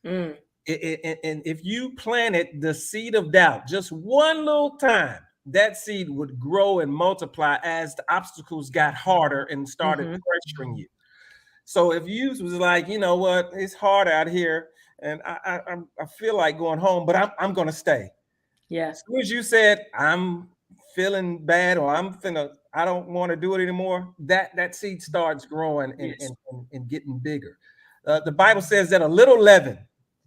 And if you planted the seed of doubt just one little time, that seed would grow and multiply as the obstacles got harder and started pressuring you. So if you was like, you know what, it's hard out here, and I feel like going home, but I'm gonna stay. Yeah. As soon as you said I'm feeling bad or I don't want to do it anymore, that seed starts growing and getting bigger. The Bible says that a little leaven,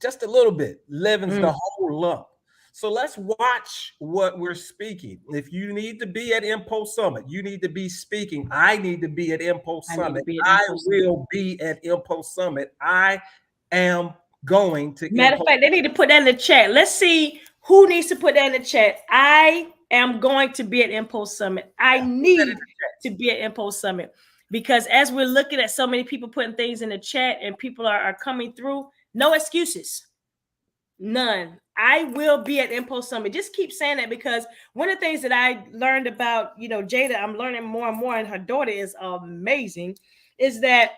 just a little bit, leavens the whole lump. So let's watch what we're speaking. If you need to be at Mpulse Summit, you need to be speaking. I need to be at Mpulse Summit. I will be at Mpulse Summit. I am going to. Matter of fact, they need to put that in the chat. Let's see who needs to put that in the chat. I am going to be at Mpulse Summit. I need to be at Mpulse Summit, because as we're looking at so many people putting things in the chat and people are coming through, no excuses. None. I will be at Mpulse Summit. Just keep saying that, because one of the things that I learned about, Jada, I'm learning more and more, and her daughter is amazing, is that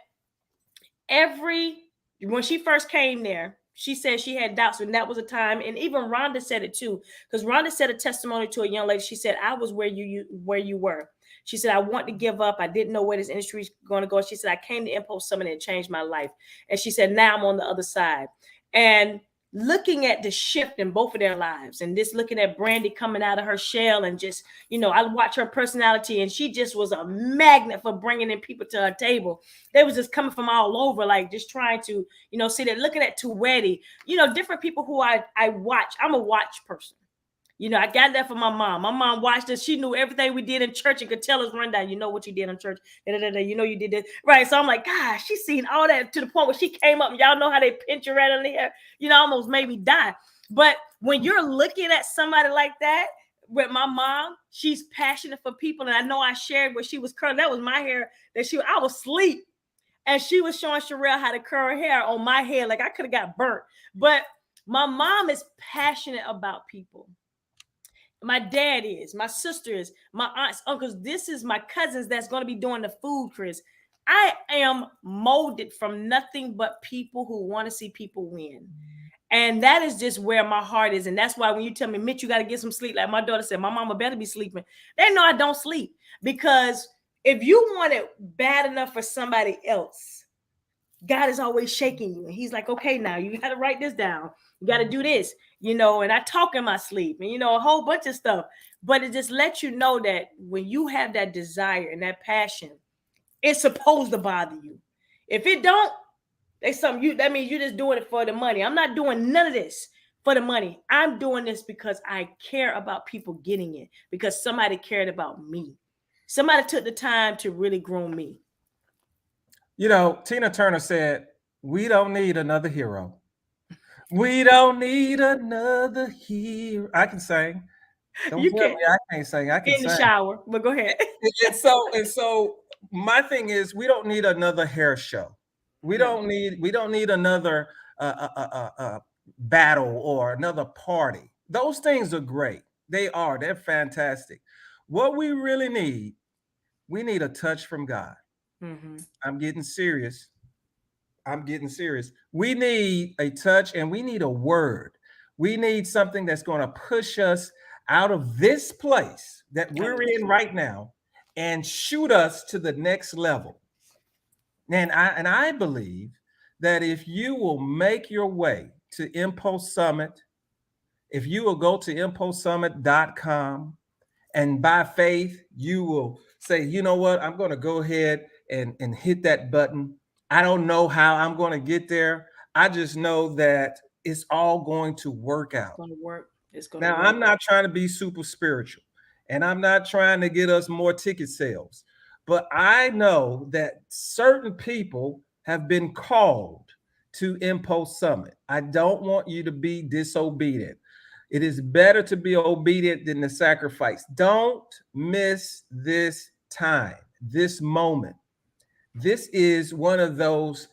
when she first came there, she said she had doubts, and that was a time, and even Rhonda said it too, because Rhonda said a testimony to a young lady. She said, I was where you were. She said, I want to give up. I didn't know where this industry is going to go. She said, I came to Mpulse Summit and it changed my life. And she said, now I'm on the other side. And looking at the shift in both of their lives, and just looking at Brandy coming out of her shell, and just, I watch her personality, and she just was a magnet for bringing in people to her table. They was just coming from all over, like just trying to, see that. Looking at Tuwetti, different people who I watch. I'm a watch person. I got that from my mom. My mom watched us. She knew everything we did in church and could tell us rundown. You know what you did in church. You did this. Right. So I'm like, gosh, she's seen all that, to the point where she came up, and y'all know how they pinch you right on the hair. Almost made me die. But when you're looking at somebody like that, with my mom, she's passionate for people. And I know I shared where she was curling. That was my hair I was asleep. And she was showing Sherelle how to curl her hair on my head. Like I could have got burnt. But my mom is passionate about people. My dad is, my sister is, my aunts, uncles. This is my cousins that's going to be doing the food, Chris. I am molded from nothing but people who want to see people win. And that is just where my heart is. And that's why when you tell me, Mitch, you got to get some sleep, like my daughter said, my mama better be sleeping. They know I don't sleep, because if you want it bad enough for somebody else, God is always shaking you. And he's like, okay, now you got to write this down. You got to do this, and I talk in my sleep, and, a whole bunch of stuff. But it just lets you know that when you have that desire and that passion, it's supposed to bother you. If it don't, that means you're just doing it for the money. I'm not doing none of this for the money. I'm doing this because I care about people getting it, because somebody cared about me. Somebody took the time to really groom me. Tina Turner said, we don't need another hero. We don't need another hero. I can sing. Don't you tell can. me I can't sing. I can in the sing. shower, but go ahead. And so my thing is, we don't need another hair show. We don't need another battle or another party. Those things are great. They're fantastic. What we really need, we need a touch from God. I'm getting serious. We need a touch, and we need a word. We need something that's going to push us out of this place that we're in right now and shoot us to the next level. And I believe that if you will make your way to Mpulse Summit, If you will go to impulsesummit.com, and by faith, you will say, you know what, I'm going to go ahead and hit that button. I don't know how I'm going to get there. I just know that it's all going to work out. It's going to work. It's going Now, to work. I'm not trying to be super spiritual, and I'm not trying to get us more ticket sales, but I know that certain people have been called to Mpulse Summit. I don't want you to be disobedient. It is better to be obedient than to sacrifice. Don't miss this time, this moment. This is one of those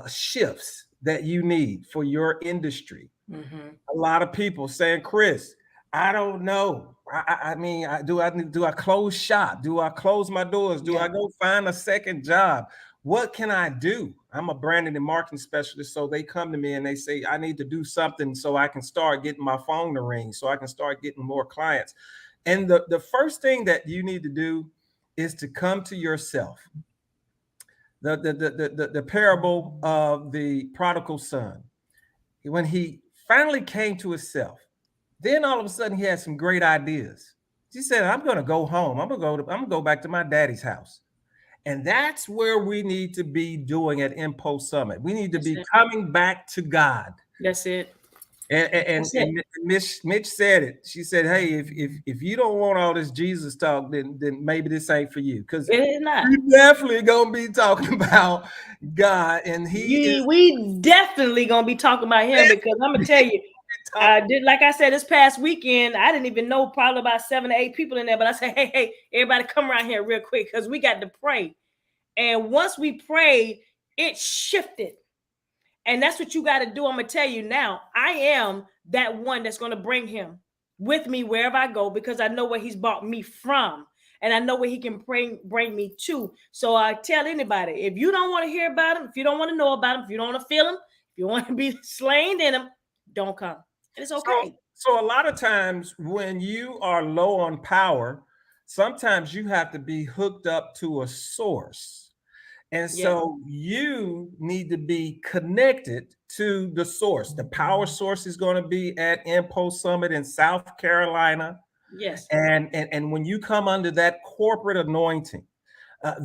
shifts that you need for your industry. A lot of people saying, Chris, I don't know. I mean, do I close shop? Do I close my doors? Do I go find a second job? What can I do? I'm a branding and marketing specialist. So they come to me and they say, I need to do something so I can start getting my phone to ring, so I can start getting more clients. And the first thing that you need to do is to come to yourself. The parable of the prodigal son. When he finally came to himself, then all of a sudden he had some great ideas. He said, I'm going to go home. I'm going to go back to my daddy's house. And that's where we need to be doing at Mpulse Summit. We need to be coming back to God. That's it. And Mitch said it. She said, "Hey, if you don't want all this Jesus talk, then maybe this ain't for you, because it's not. We definitely gonna be talking about God, and we definitely gonna be talking about Him, because I'm gonna tell you, like I said, this past weekend, I didn't even know, probably about 7 to 8 people in there, but I said, hey, everybody, come around here real quick, because we got to pray. And once we prayed, it shifted. And that's what you got to do. I'm going to tell you now, I am that one that's going to bring Him with me wherever I go, because I know where He's brought me from, and I know where He can bring me to. So I tell anybody, if you don't want to hear about Him, if you don't want to know about Him, if you don't want to feel Him, if you want to be slain in Him, don't come. And it's okay. So a lot of times when you are low on power, sometimes you have to be hooked up to a source. And so you need to be connected to the source. The power source is going to be at Mpulse Summit in South Carolina. Yes. And when you come under that corporate anointing,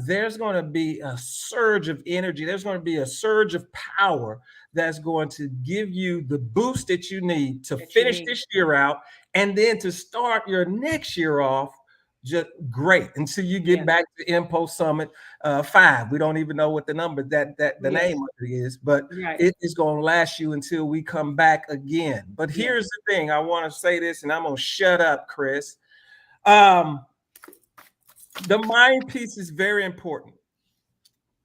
there's going to be a surge of energy. There's going to be a surge of power that's going to give you the boost that you need to finish this year out, and then to start your next year off just great until you get back to Mpulse Summit 5. We don't even know what the number the name of it is, but it is going to last you until we come back again. But here's the thing, I want to say this, and I'm going to shut up, Chris. The mind piece is very important.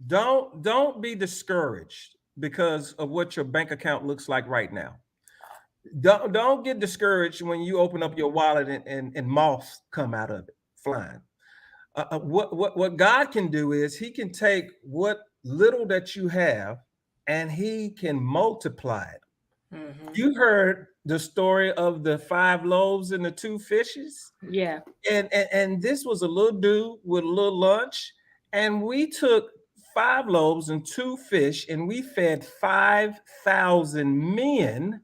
Don't be discouraged because of what your bank account looks like right now. Don't get discouraged when you open up your wallet and moths come out of it flying. What God can do is He can take what little that you have and He can multiply it. You heard the story of the 5 loaves and the 2 fishes. Yeah. And this was a little dude with a little lunch, and we took 5 loaves and 2 fish, and we fed 5,000 men.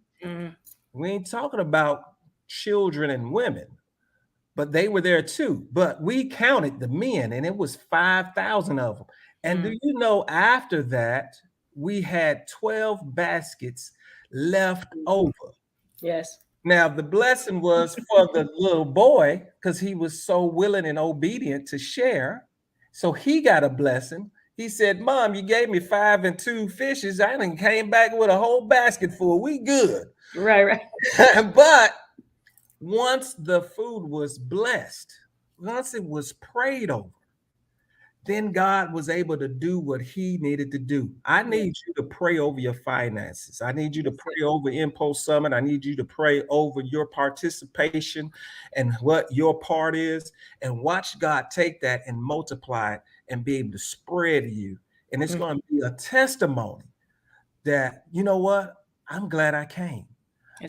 We ain't talking about children and women, but they were there too. But we counted the men, and it was 5,000 of them. And do you know, after that, we had 12 baskets left over. Yes. Now, the blessing was for the little boy, because he was so willing and obedient to share. So he got a blessing. He said, Mom, you gave me 5 and 2 fishes. I done came back with a whole basket full. We good. Right. But once the food was blessed, once it was prayed over, then God was able to do what He needed to do. I need you to pray over your finances. I need you to pray over Mpulse Summit. I need you to pray over your participation and what your part is, and watch God take that and multiply it and be able to spread you. And it's going to be a testimony that, you know what? I'm glad I came.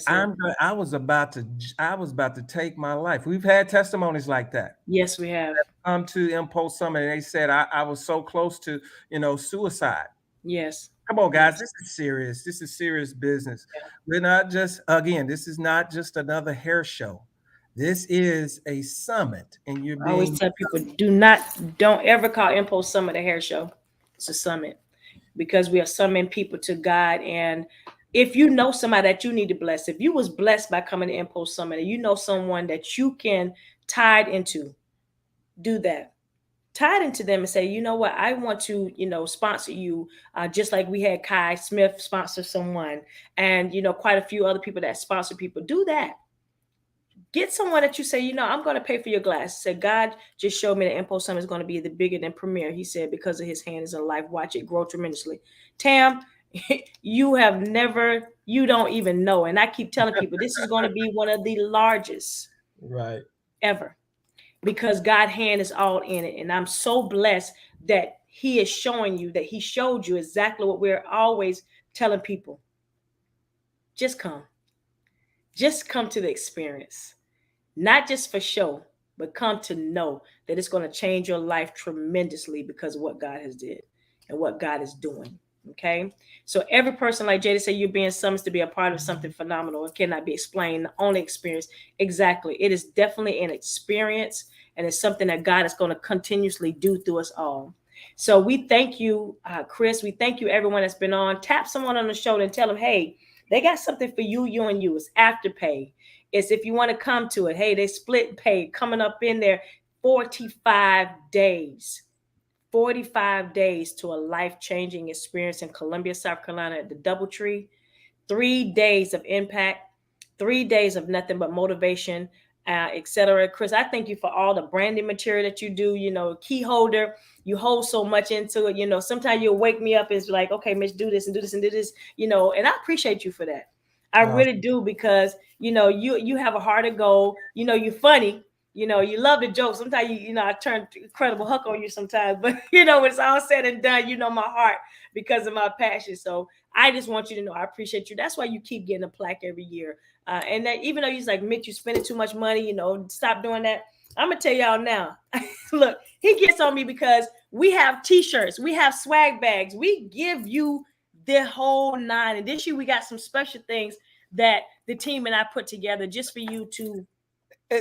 I was about to take my life. We've had testimonies like that. Yes, we have. Come to Mpulse Summit, and they said I was so close to, suicide. Yes. Come on, guys. This is serious. This is serious business. We're not just, again, this is not just another hair show. This is a summit, and you're I always being. tell people, don't ever call Mpulse Summit a hair show. It's a summit because we are summoning people to God. And if you know somebody that you need to bless, if you was blessed by coming to Mpulse Summit, and you know someone that you can tie it into, do that. Tie it into them and say, you know what, I want to, sponsor you, just like we had Kai Smith sponsor someone, and quite a few other people that sponsor people. Do that. Get someone that you say, I'm going to pay for your glass. Say, God just showed me that Mpulse Summit is going to be the bigger than Premier. He said, because of his hand is in life, watch it grow tremendously. Tam, you don't even know. And I keep telling people, this is going to be one of the largest ever, because God's hand is all in it. And I'm so blessed that he is showing you, that he showed you exactly what we're always telling people. Just come to the experience. Not just for show, but come to know that it's going to change your life tremendously because of what God has did and what God is doing. Okay. So every person, like Jada said, you're being summoned to be a part of something phenomenal. It cannot be explained, the only experience. Exactly. It is definitely an experience, and it's something that God is going to continuously do through us all. So we thank you, Chris. We thank you, everyone that's been on. Tap someone on the shoulder and tell them, hey, they got something for you, and you. It's Afterpay. It's if you want to come to it. Hey, they split pay coming up in there. 45 days. 45 days to a life-changing experience in Columbia, South Carolina at the Doubletree. 3 days of impact. 3 days of nothing but motivation, etc. Chris, I thank you for all the branding material that you do. Key holder, you hold so much into it. Sometimes you'll wake me up and it's like, okay, Mitch, do this and do this and do this, and I appreciate you for that. I really do, because you have a heart of gold. You're funny. You love the joke. Sometimes I turn Incredible Huck on you sometimes, but when it's all said and done, my heart because of my passion. So I just want you to know I appreciate you. That's why you keep getting a plaque every year. And that even though you're like, Mitch, you're spending too much money, stop doing that. I'm gonna tell y'all now. Look, he gets on me because we have t-shirts, we have swag bags, we give you the whole nine. And this year we got some special things that the team and I put together just for you to.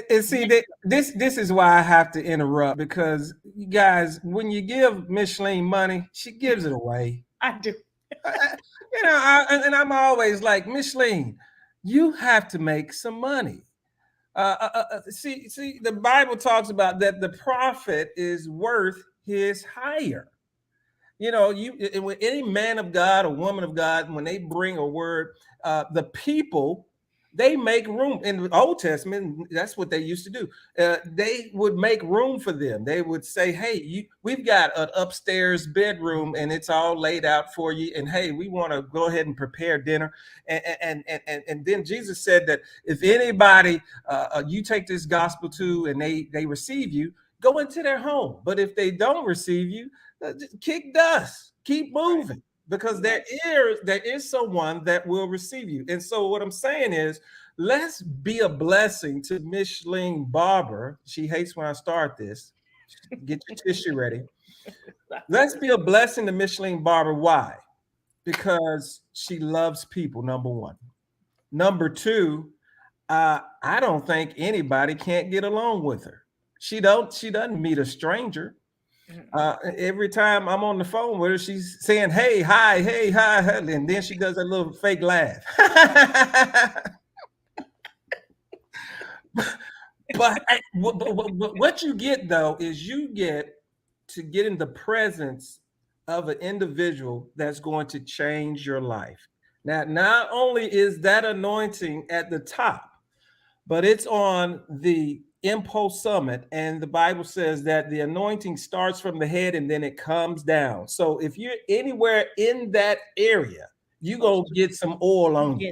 And see, this is why I have to interrupt, because you guys, when you give Micheline money, she gives it away. I do. And I'm always like, Micheline, you have to make some money. See, the Bible talks about that the prophet is worth his hire. When any man of God or woman of God, when they bring a word, the people, they make room. In the Old Testament, that's what they used to do. They would make room for them. They would say, hey, we've got an upstairs bedroom and it's all laid out for you. And hey, we want to go ahead and prepare dinner. And then Jesus said that if anybody you take this gospel to and they receive you, go into their home. But if they don't receive you, kick dust, keep moving. Because there is someone that will receive you. And so what I'm saying is, let's be a blessing to Micheline Barber. She hates when I start this. Get your tissue ready. Let's be a blessing to Micheline Barber. Why? Because she loves people, number one. Number two, I don't think anybody can't get along with her. She doesn't meet a stranger. Every time I'm on the phone with her, she's saying, hey, hi, and then she does a little fake laugh. but what you get, though, is you get to get in the presence of an individual that's going to change your life. Now, not only is that anointing at the top, but it's on the Mpulse Summit, and the Bible says that the anointing starts from the head and then it comes down. So if you're anywhere in that area, you're going to get some oil on you.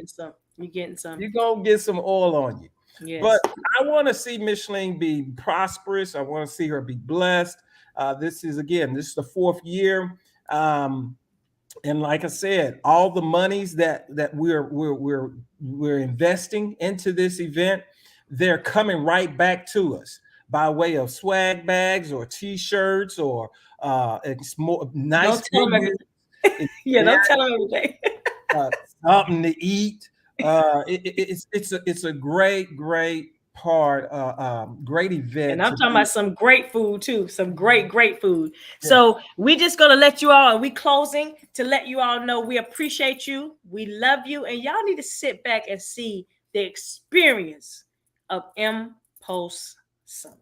You're getting some. You're going to get some oil on you. Yes. But I want to see Micheline be prosperous. I want to see her be blessed. This is the fourth year. And like I said, all the monies that we're investing into this event, they're coming right back to us by way of swag bags or t-shirts or nice. Yeah, don't tell them everything. Something to eat. It's a great part, great event. And I'm talking about some great food too. Some great food. Yeah. So we just gonna let you all, and we closing to let you all know we appreciate you, we love you, and y'all need to sit back and see the experience of Mpulse Summit.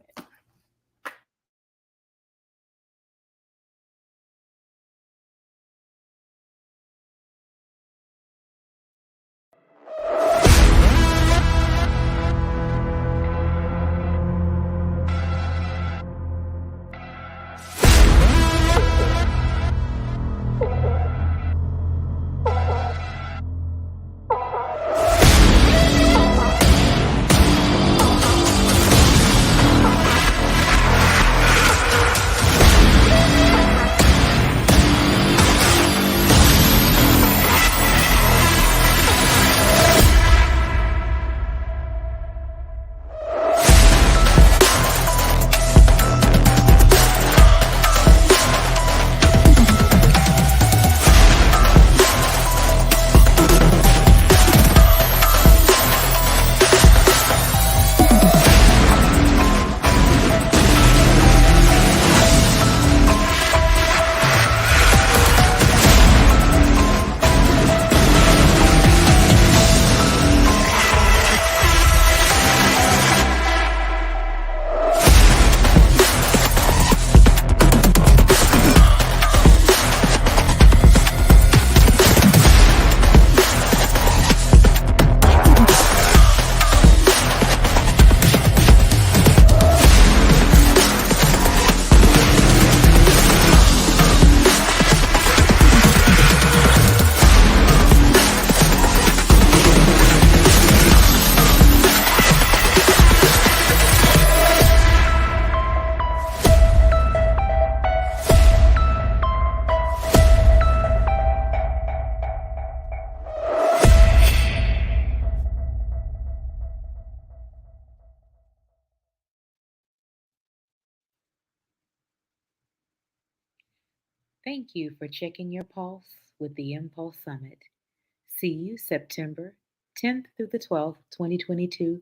Thank you for checking your pulse with the Mpulse Summit. See you September 10th through the 12th, 2022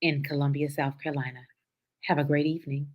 in Columbia, South Carolina. Have a great evening.